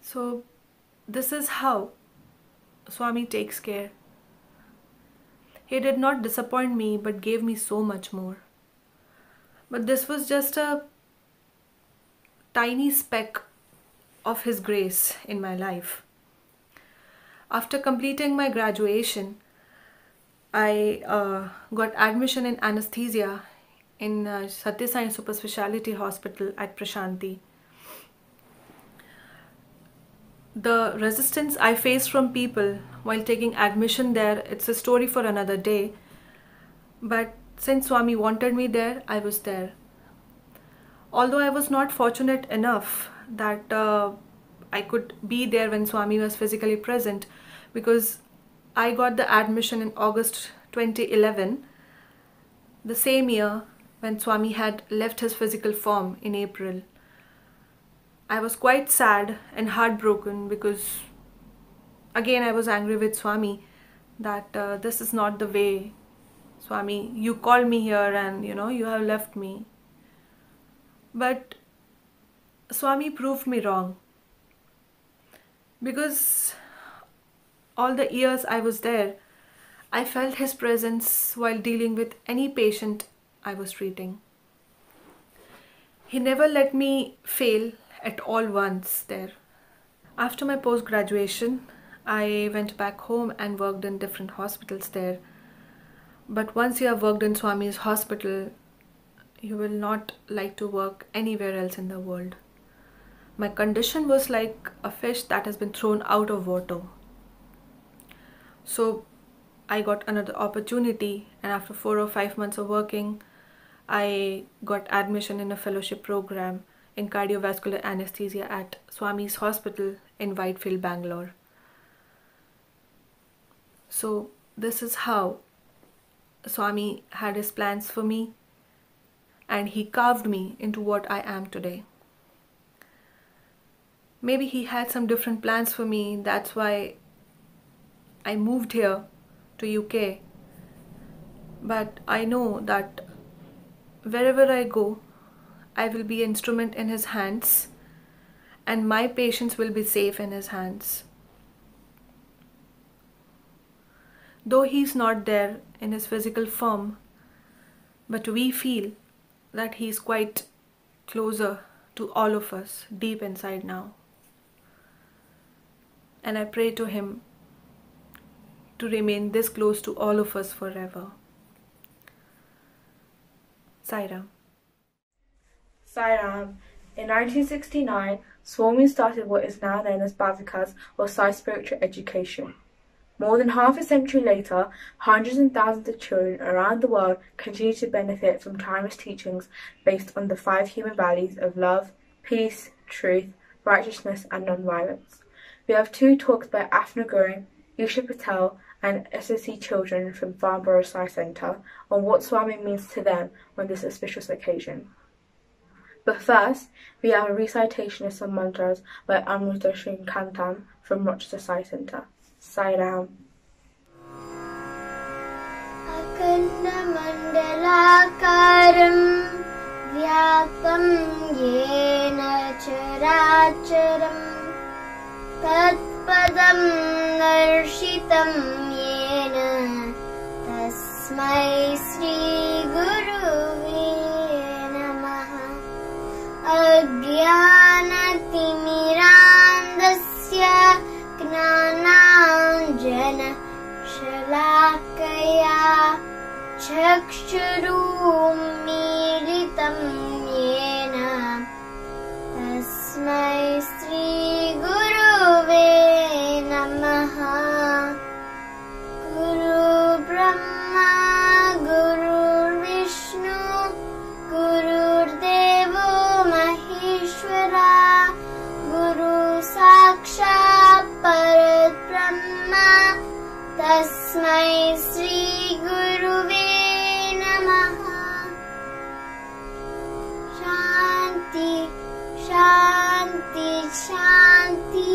So this is how Swami takes care. He did not disappoint me but gave me so much more. But this was just a tiny speck of his grace in my life. After completing my graduation, I got admission in anesthesia in Satya Sai Super Speciality Hospital at Prashanti. The resistance I faced from people while taking admission there, it's a story for another day. But since Swami wanted me there, I was there. Although I was not fortunate enough that I could be there when Swami was physically present, because I got the admission in August 2011. the same year when Swami had left his physical form in April, I was quite sad and heartbroken because again I was angry with Swami that this is not the way. Swami, you called me here and you have left me. But Swami proved me wrong, because all the years I was there, I felt his presence while dealing with any patient I was treating. He never let me fail at all once there. After my post-graduation, I went back home and worked in different hospitals there. But once you have worked in Swami's hospital, you will not like to work anywhere else in the world. My condition was like a fish that has been thrown out of water. So I got another opportunity, and after 4 or 5 months of working, I got admission in a fellowship program in cardiovascular anesthesia at Swami's hospital in Whitefield, Bangalore. So this is how Swami had his plans for me, and he carved me into what I am today. Maybe he had some different plans for me, that's why I moved here to UK. But I know that wherever I go, I will be an instrument in his hands, and my patients will be safe in his hands. Though he's not there in his physical form, but we feel that he's quite closer to all of us deep inside now. And I pray to him to remain this close to all of us forever. Sai Ram. Sai Ram. In 1969, Swami started what is now known as Bhavikas, or Sai Spiritual Education. More than half a century later, hundreds and thousands of children around the world continue to benefit from timeless teachings based on the 5 human values of love, peace, truth, righteousness and non-violence. We have 2 talks by Afna Gurung, Isha Patel and SSC children from Farnborough Sai Centre on what Swami means to them on this auspicious occasion. But first, we have a recitation of some mantras by Amrutdarshan Kantam from Rochester Sai Centre. Sai Ram. Akandamandalakaram vyapam yena characharam tatpadam narshitam yena tasmai Sri Guruve namaha. Ajnanatirandasya Gnananjana Shalakaya Chakshurumiritam Yena Tasmai Sri Guruve Namaha. Guru Brahma Guru Vishnu Guru Devo Maheshwara Guru Sakshat Parat Brahma Tasmai Sri Guruve Namaha. Shanti, Shanti, Shanti.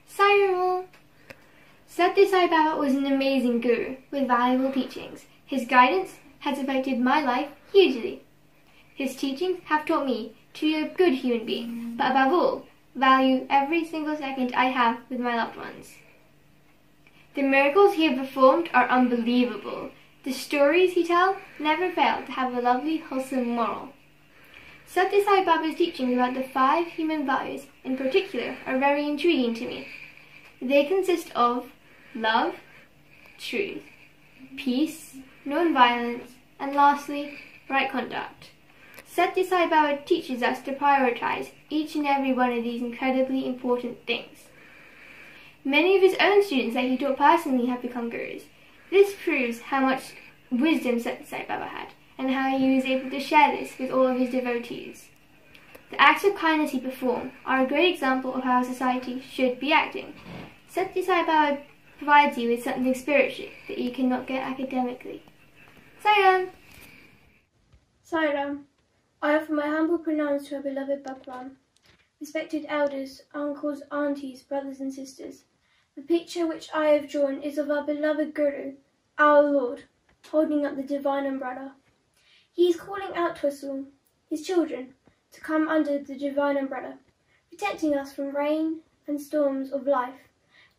Sai Ram. Sathya Sai Baba was an amazing guru with valuable teachings. His guidance has affected my life hugely. His teachings have taught me to be a good human being, but above all, value every single second I have with my loved ones. The miracles he has performed are unbelievable. The stories he tells never fail to have a lovely, wholesome moral. Sathya Sai Baba's teachings about the 5 human values in particular are very intriguing to me. They consist of love, truth, peace, non-violence, and lastly, right conduct. Sathya Sai Baba teaches us to prioritize each and every one of these incredibly important things. Many of his own students that he taught personally have become gurus. This proves how much wisdom Sathya Sai Baba had, and how he was able to share this with all of his devotees. The acts of kindness he performed are a great example of how society should be acting. Sathya Sai Baba provides you with something spiritual that you cannot get academically. Sairam! Sairam, I offer my humble pronouns to our beloved Bhagwan. Respected elders, uncles, aunties, brothers and sisters, the picture which I have drawn is of our beloved Guru, our Lord, holding up the divine umbrella. He is calling out to us all, his children, to come under the divine umbrella, protecting us from rain and storms of life,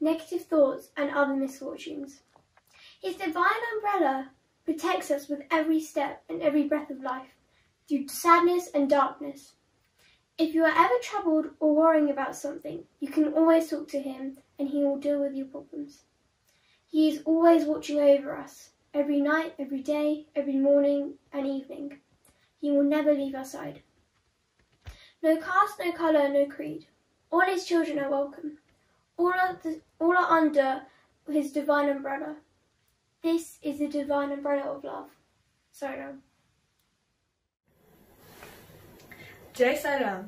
negative thoughts and other misfortunes. His divine umbrella protects us with every step and every breath of life, through sadness and darkness. If you are ever troubled or worrying about something, you can always talk to him and he will deal with your problems. He is always watching over us, every night, every day, every morning and evening. He will never leave our side. No caste, no colour, no creed. All his children are welcome. All are under his divine umbrella. This is the divine umbrella of love. Sairam. Jai Sairam.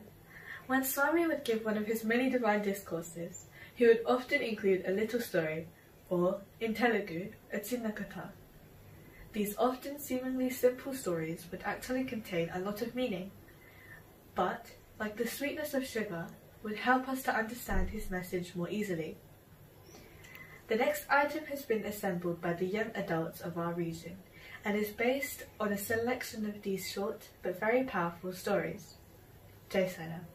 When Swami would give one of his many divine discourses, he would often include a little story, or, in Telugu, a Chinna Katha. These often seemingly simple stories would actually contain a lot of meaning, but, like the sweetness of sugar, would help us to understand his message more easily. The next item has been assembled by the young adults of our region and is based on a selection of these short but very powerful stories. Jai Sairam.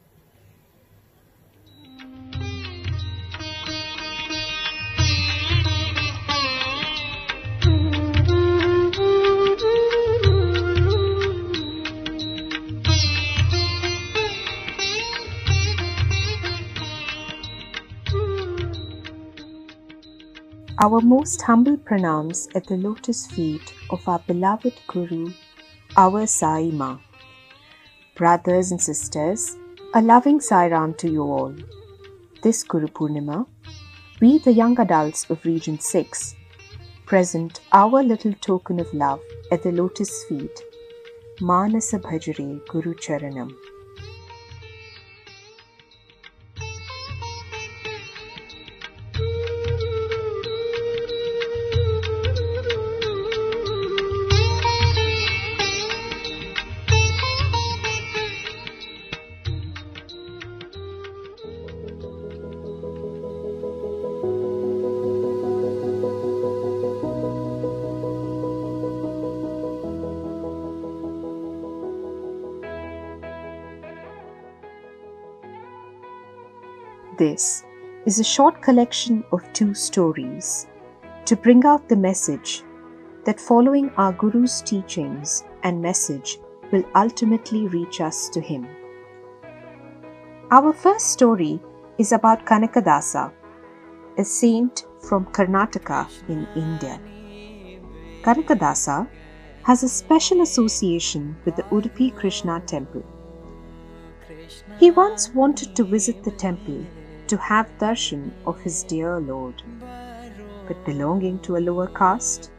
Our most humble pranams at the lotus feet of our beloved Guru, our Sai Ma. Brothers and sisters, a loving Sairam to you all. This Guru Purnima, we the young adults of Region 6 present our little token of love at the lotus feet, Manasa Bhajare Guru Charanam. This is a short collection of 2 stories to bring out the message that following our Guru's teachings and message will ultimately reach us to him. Our first story is about Kanakadasa, a saint from Karnataka in India. Kanakadasa has a special association with the Udupi Krishna temple. He once wanted to visit the temple to have darshan of his dear Lord. But belonging to a lower caste,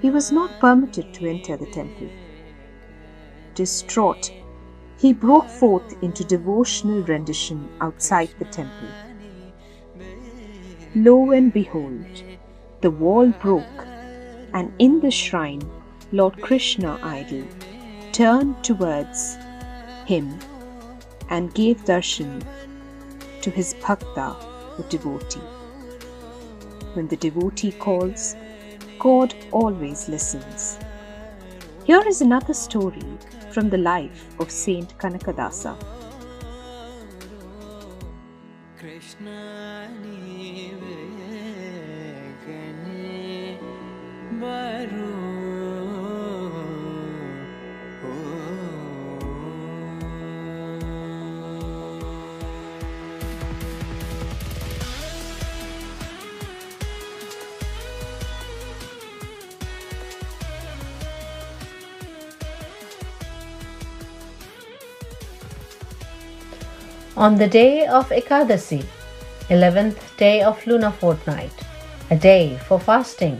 he was not permitted to enter the temple. Distraught, he broke forth into devotional rendition outside the temple. Lo and behold, the wall broke, and in the shrine, Lord Krishna idol turned towards him and gave darshan to his bhakta, the devotee. When the devotee calls, God always listens. Here is another story from the life of Saint Kanakadasa. On the day of Ekadasi, 11th day of lunar fortnight, a day for fasting,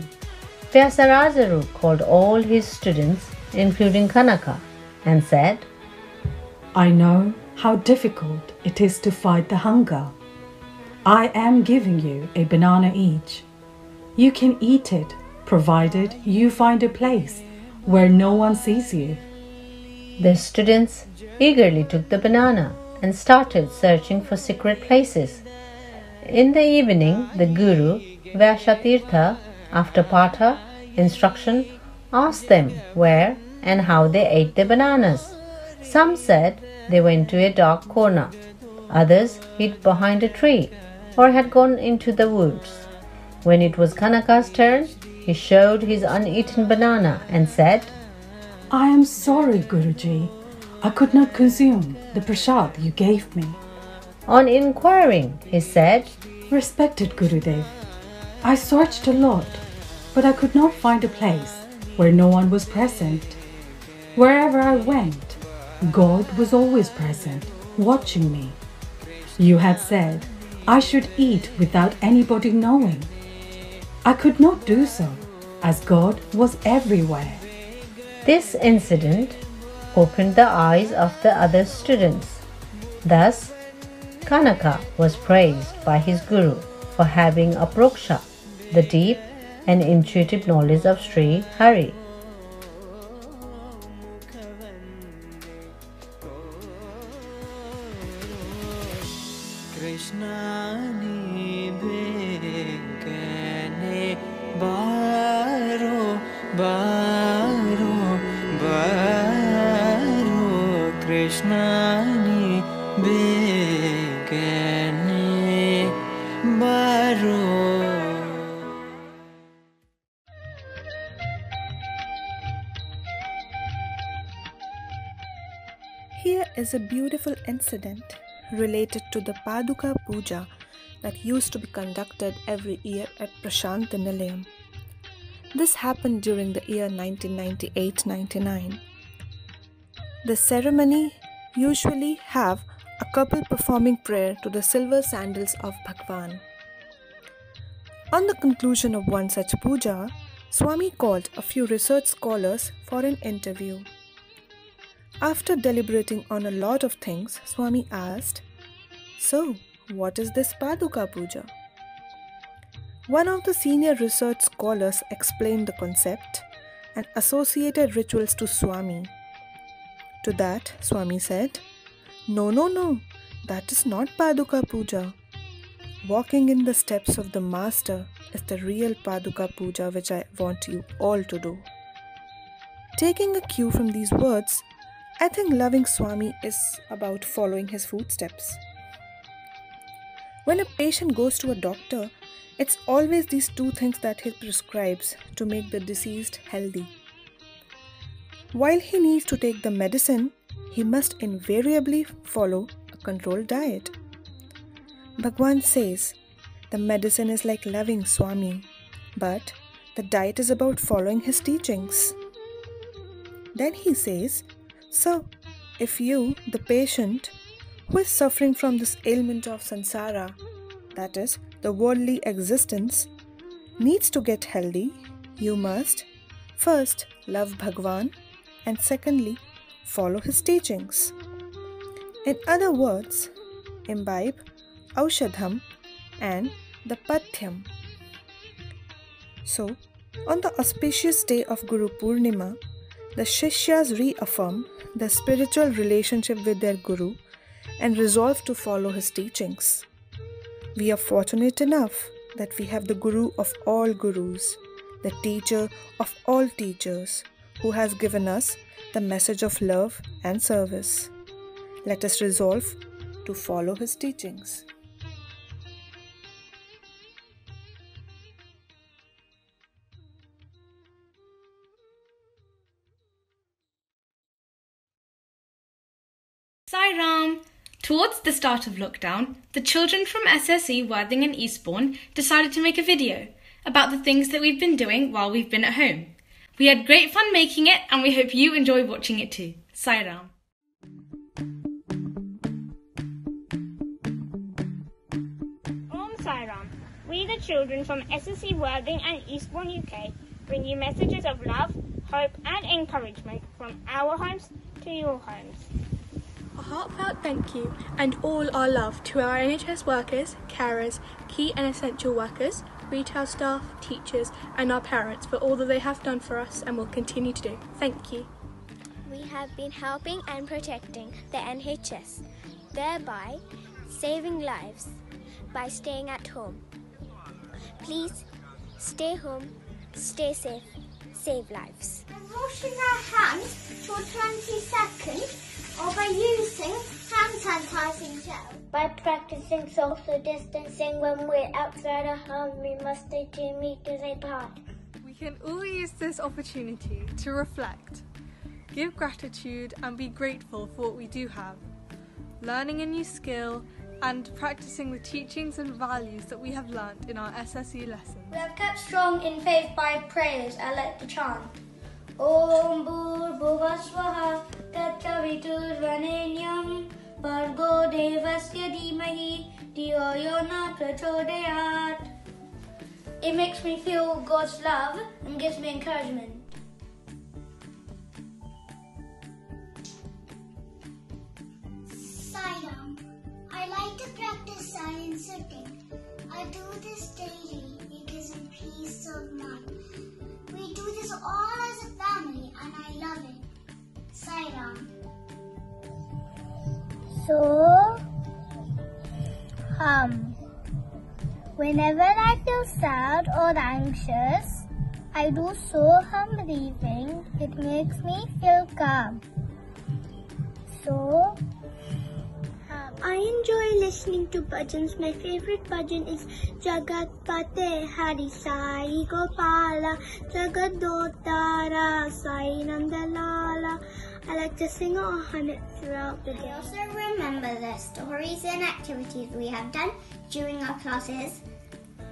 Vyasarajaru called all his students, including Kanaka, and said, I know how difficult it is to fight the hunger. I am giving you a banana each. You can eat it, provided you find a place where no one sees you. The students eagerly took the banana and started searching for secret places. In the evening, the Guru, Vyashatirtha, after Patha instruction, asked them where and how they ate the bananas. Some said they went to a dark corner. Others hid behind a tree or had gone into the woods. When it was Kanaka's turn, he showed his uneaten banana and said, I am sorry, Guruji. I could not consume the prasad you gave me. On inquiring, he said, Respected Gurudev, I searched a lot, but I could not find a place where no one was present. Wherever I went, God was always present, watching me. You had said I should eat without anybody knowing. I could not do so, as God was everywhere. This incident opened the eyes of the other students. Thus, Kanaka was praised by his guru for having aproksha, the deep and intuitive knowledge of Sri Hari. Here is a beautiful incident related to the Paduka Puja that used to be conducted every year at Prashanti Nilayam. This happened during the year 1998-99. The ceremony usually have a couple performing prayer to the silver sandals of Bhagwan. On the conclusion of one such puja, Swami called a few research scholars for an interview. After deliberating on a lot of things, Swami asked, So, what is this Paduka Puja? One of the senior research scholars explained the concept and associated rituals to Swami. To that, Swami said, No, that is not Paduka Puja. Walking in the steps of the Master is the real Paduka Puja which I want you all to do. Taking a cue from these words, I think loving Swami is about following his footsteps. When a patient goes to a doctor, it's always these two things that he prescribes to make the deceased healthy. While he needs to take the medicine, he must invariably follow a controlled diet. Bhagwan says, the medicine is like loving Swami, but the diet is about following his teachings. Then he says, so, if you, the patient, who is suffering from this ailment of samsara, that is, the worldly existence, needs to get healthy, you must first love Bhagwan and secondly follow his teachings. In other words, imbibe Aushadham and the Pathyam. So, on the auspicious day of Guru Purnima, the Shishyas reaffirm the spiritual relationship with their Guru and resolve to follow his teachings. We are fortunate enough that we have the Guru of all Gurus, the teacher of all teachers, who has given us the message of love and service. Let us resolve to follow his teachings. Sai Ram! Towards the start of lockdown, the children from SSE Worthing and Eastbourne decided to make a video about the things that we've been doing while we've been at home. We had great fun making it and we hope you enjoy watching it too. Sai Ram! Om Sai Ram! We the children from SSE Worthing and Eastbourne UK bring you messages of love, hope and encouragement from our homes to your homes. A heartfelt thank you and all our love to our NHS workers, carers, key and essential workers, retail staff, teachers and our parents for all that they have done for us and will continue to do. Thank you. We have been helping and protecting the NHS, thereby saving lives by staying at home. Please stay home, stay safe, save lives. Washing our hands for 20 seconds or by using hand sanitizing gel. By practicing social distancing when we're outside our home, we must stay 2 meters apart. We can all use this opportunity to reflect, give gratitude and be grateful for what we do have, learning a new skill and practicing the teachings and values that we have learnt in our SSE lessons. We have kept strong in faith by prayers and let the chant. Om Bhur Swaha Tatsavitur Varenyam Bhargo Devasya Dhimahi Dhiyo Yo Na Prachodayat. It makes me feel God's love and gives me encouragement. Sairam. I like to practice silent sitting. I do this daily. It gives me peace of mind. We do this all as a family and I love it. Sairam. So, whenever I feel sad or anxious, I do so breathing. It makes me feel calm. So, I enjoy listening to bhajans. My favorite bhajan is Jagat Pate Hari Sai Gopala Jagat Dotara Sai Nandalala. I like to sing on it throughout the day. I also remember the stories and activities we have done during our classes,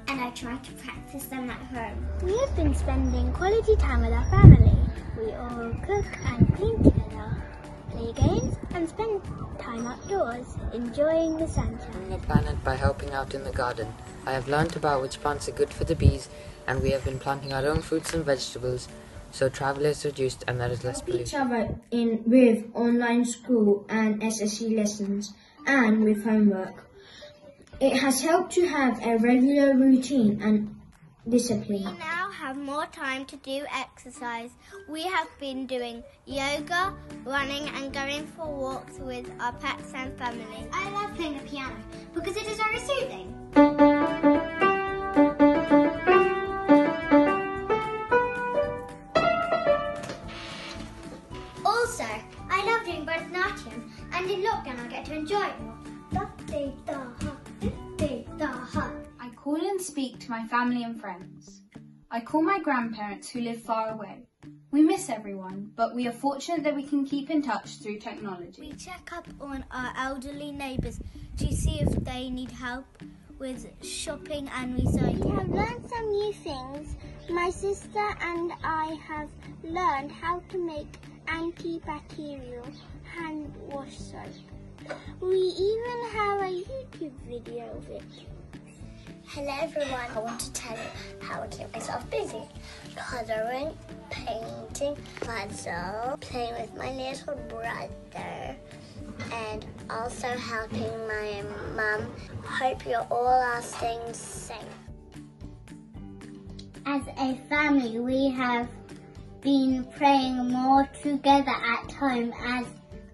and I try to practice them at home. We have been spending quality time with our family. We all cook and clean together, play games and spend time outdoors, enjoying the sunshine. The planet by helping out in the garden. I have learnt about which plants are good for the bees, and we have been planting our own fruits and vegetables, so travel is reduced and there is less pollution. Each other with online school and SSE lessons and with homework. It has helped to have a regular routine and discipline. We now have more time to do exercise. We have been doing yoga, running and going for walks with our pets and family. I love playing the piano because it is very soothing. Also, I love doing Bharatanatyam and in lockdown I get to enjoy it more. I call and speak to my family and friends. I call my grandparents who live far away. We miss everyone, but we are fortunate that we can keep in touch through technology. We check up on our elderly neighbours to see if they need help with shopping and recycling. We have learned some new things. My sister and I have learned how to make antibacterial hand wash soap. We even have a YouTube video of it. Hello everyone, I want to tell you how I keep myself busy. Colouring, painting, puzzle, playing with my little brother, and also helping my mum. Hope you all are staying safe. As a family, we have been praying more together at home as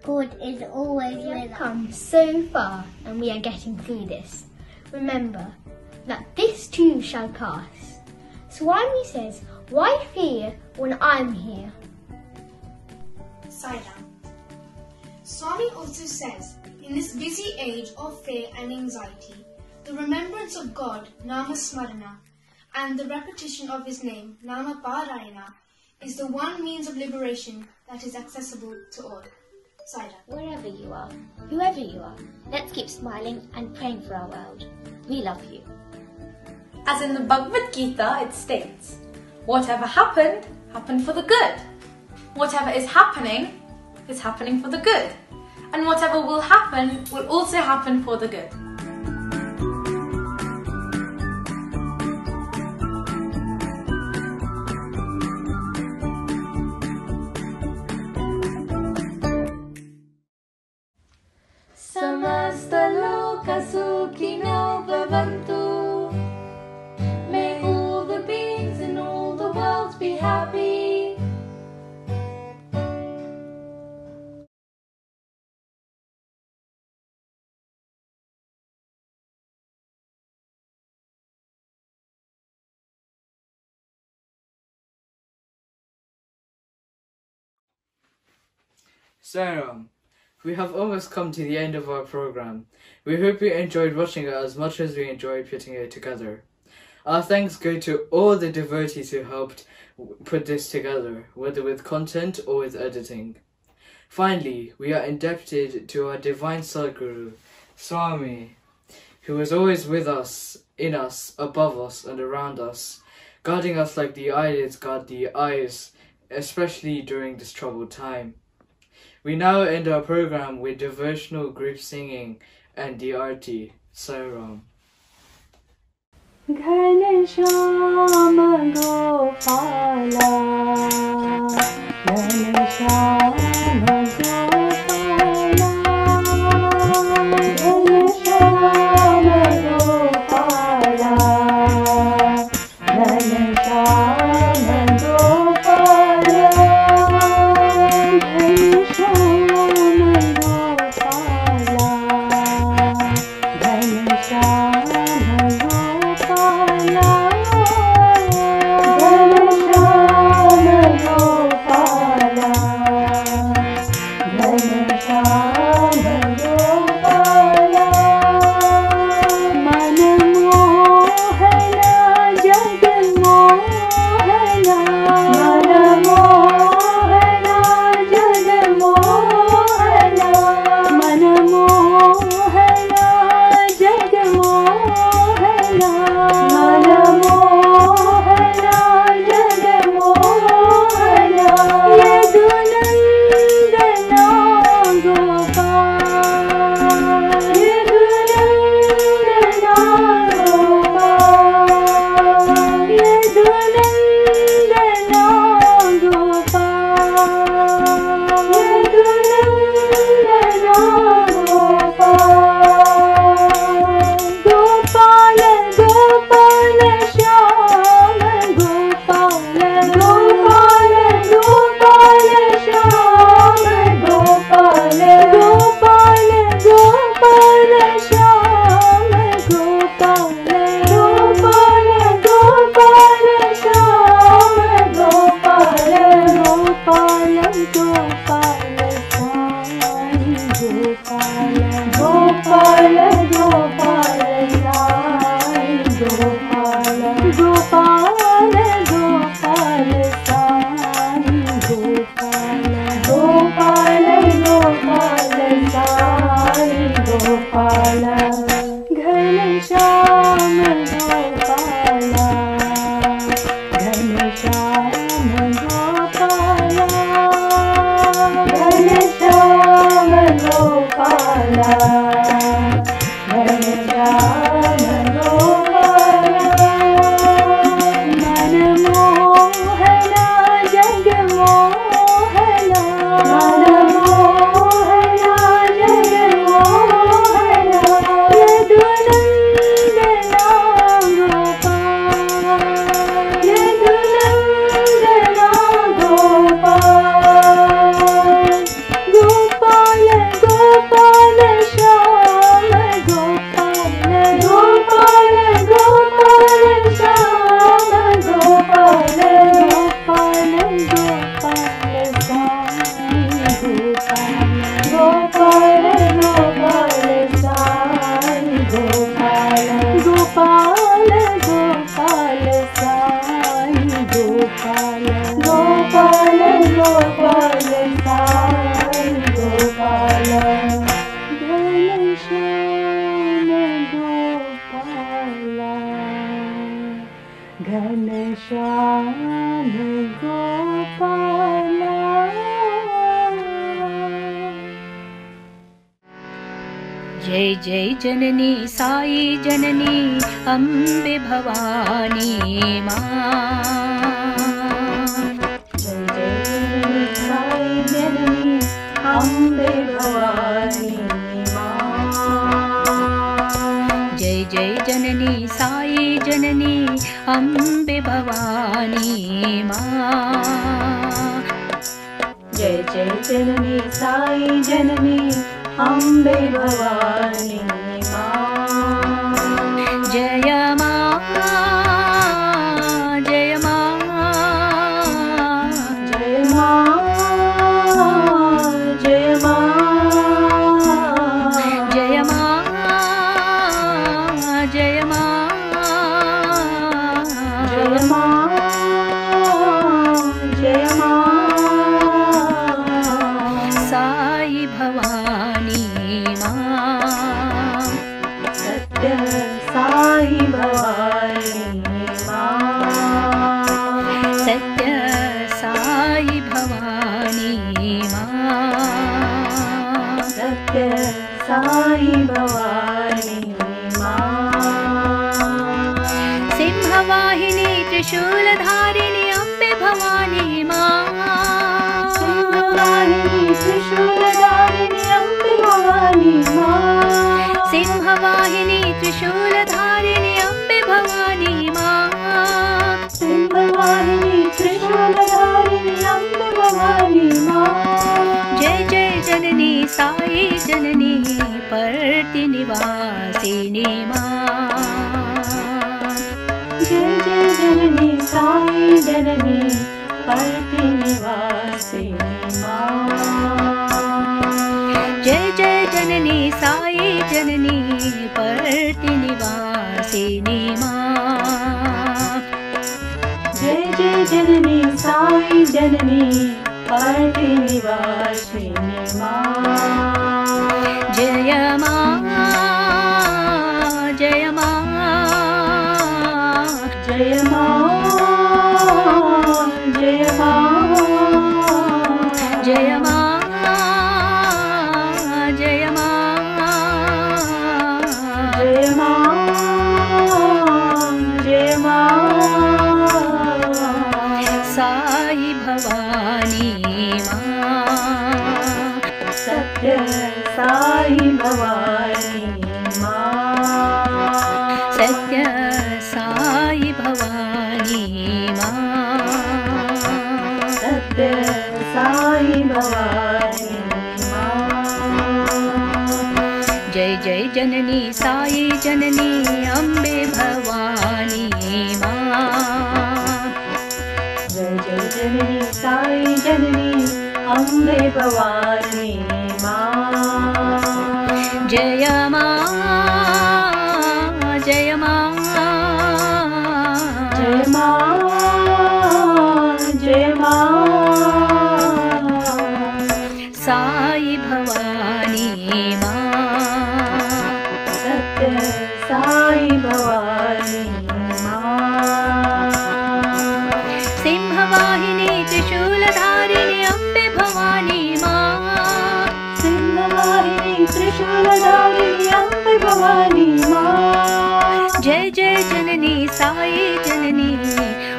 God is always with us. We have come so far and we are getting through this. Remember that this too shall pass. Swami says, why fear when I'm here? Sairam. Swami also says, in this busy age of fear and anxiety, the remembrance of God, Nama Smarana, and the repetition of His name, Nama Parayana, is the one means of liberation that is accessible to all. Sairam. Wherever you are, whoever you are, let's keep smiling and praying for our world. We love you. As in the Bhagavad Gita, it states, whatever happened, happened for the good. Whatever is happening for the good. And whatever will happen will also happen for the good. Samasta loka sukhino bhavantu. May Sairam, we have almost come to the end of our program. We hope you enjoyed watching it as much as we enjoyed putting it together. Our thanks go to all the devotees who helped put this together, whether with content or with editing. Finally, we are indebted to our Divine Sadguru, Swami, who is always with us, in us, above us and around us, guarding us like the eyelids guard the eyes, especially during this troubled time. We now end our program with devotional group singing and the Aarti. Sairam. Ghanshyam Gopala Ghanshyam Gopala Ghanshyam Gopala Ghanshyam Gopala Ghanshyam Gopala Ghanshyam जय जय जननी साई जननी अम्बे भवानी माँ। जय जय साई जननी अम्बे भवानी माँ। जय जय जननी साई जननी अम्बे भवानी माँ। जय जय जननी साई जननी अम्बे भवानी माँ। जय माँ जय माँ जय माँ जय साई भवानी माँ। सत्य साई भवानी माँ। सत्य साई भवानी माँ। सत्य साई भवानी माँ। सिंहवाहिनी त्रिशूलधारिणी अम्बे भवानी माँ। सिंहवाहिनी त्रिशूलधारिणी अम्बे भवानी माँ। सिंहवाहिनी त्रिशूलधारिणी अम्बे भवानी माँ। सिंहवाहिनी त्रिशूलधारिणी अम्बे भवानी माँ। जय जय जननी साई जननी पर्ति निवासिनी माँ। जय जय जननी साई जननी पर्ति निवासिनी माँ। जय जय जननी साई जननी पर्ति निवासिनी माँ। जय जय जननी साई जननी पर्ति निवासिनी माँ। जय माँ जय माँ जय माँ जय माँ जय माँ जय माँ जय माँ जय माँ। साई भवानी माँ। सत्य साई भवानी माँ। सत्य साई भवानी माँ। सत्य साई भवानी माँ। जय जय जननी साई जननी अम्बे भवानी माँ। जय जय जननी साई जननी अम्बे भवानी माँ। जय माँ जय माँ जय माँ जय माँ। साई भवानी माँ। सत्य साई भवानी माँ। सिंहवाहिनी त्रिशूलधारिणी अम्बे भवानी माँ। सिंहवाहिनी त्रिशूलधारिणी अम्बे भवानी माँ। जय जय जननी साई जननी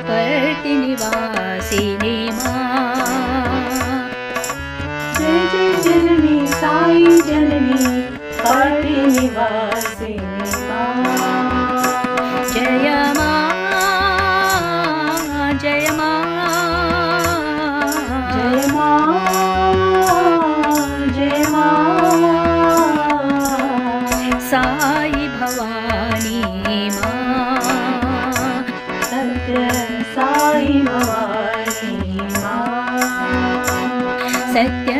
पर्ति निवासिनी माँ। जय जय जननी साई जननी पर्ति निवासिनी माँ। जय माँ जय माँ जय माँ जय माँ। साई भवानी माँ। सत्य साई भवानी माँ। सत्य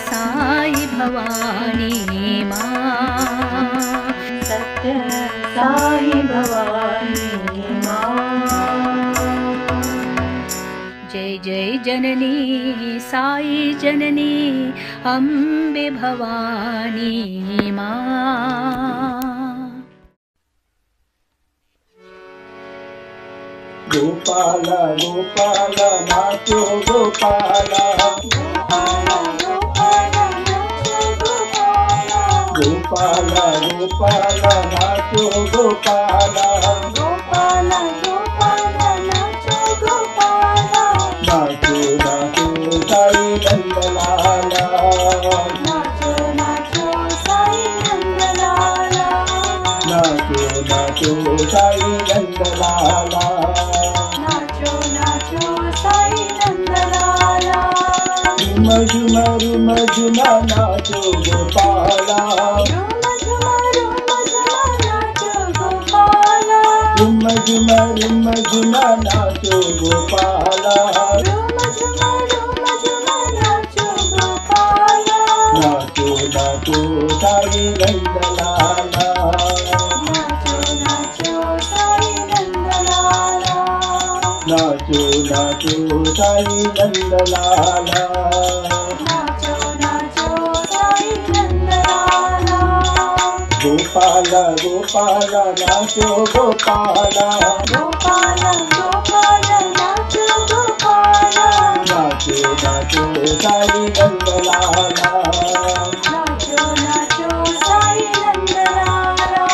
साई भवानी माँ। सत्य साई भवानी माँ। जय जय जननी साई जननी अम्बे भवानी माँ। गोपाला गोपाला नाचो गोपाला। गोपाला गोपाला नाचो गोपाला। गोपाला गोपाला नाचो गोपाला। नाचो नाचो साई नंदलाला। नाचो नाचो साई नंदलाला। नाचो नाचो साई नंदलाला। नाचो नाचो साई नंदलाला। झुम झुम रुम झुमा नाचो गोपाला। झुम झुम रुम झुमा नाचो गोपाला। झुम झुम रुम झुमा नाचो गोपाला। झुम झुम रुम झुमा नाचो गोपाला। नाचो नाचो साई नंदलाला। नाचो नाचो साई नंदलाला। नाचो नाचो साई नंदलाला। नाचो नाचो गोपाला गोपाला नाचो गोपाला गोपाला गोपाला नाचो गोपाला नाचो नाचो साई नंदलाला नाचो नाचो साई नंदलाला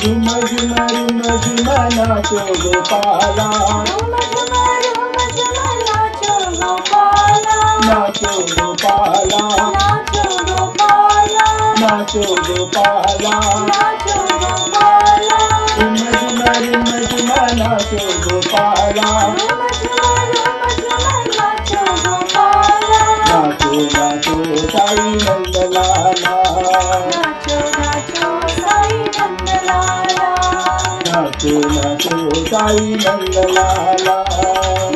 झुम झुम झुम झुम नाचो गोपाला झुम झुम झुम झुम नाचो गोपाला नाचो गोपाला नाचो गोपाला नाचो गोपाला नाचो गोपाला झुम झुम झुम झुम नाचो गोपाला झुम झुम झुम झुम नाचो गोपाला नाचो नाचो साई नंदलाला नाचो नाचो साई नंदलाला नाचो नाचो साई नंदलाला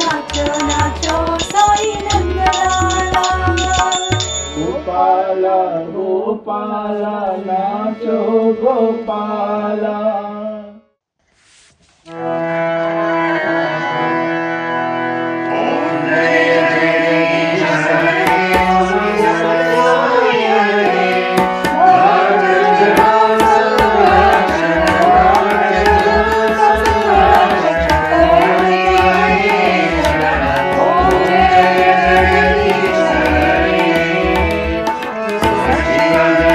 नाचो नाचो साई नंदलाला गोपाला गोपाला नाचो गोपाला Jai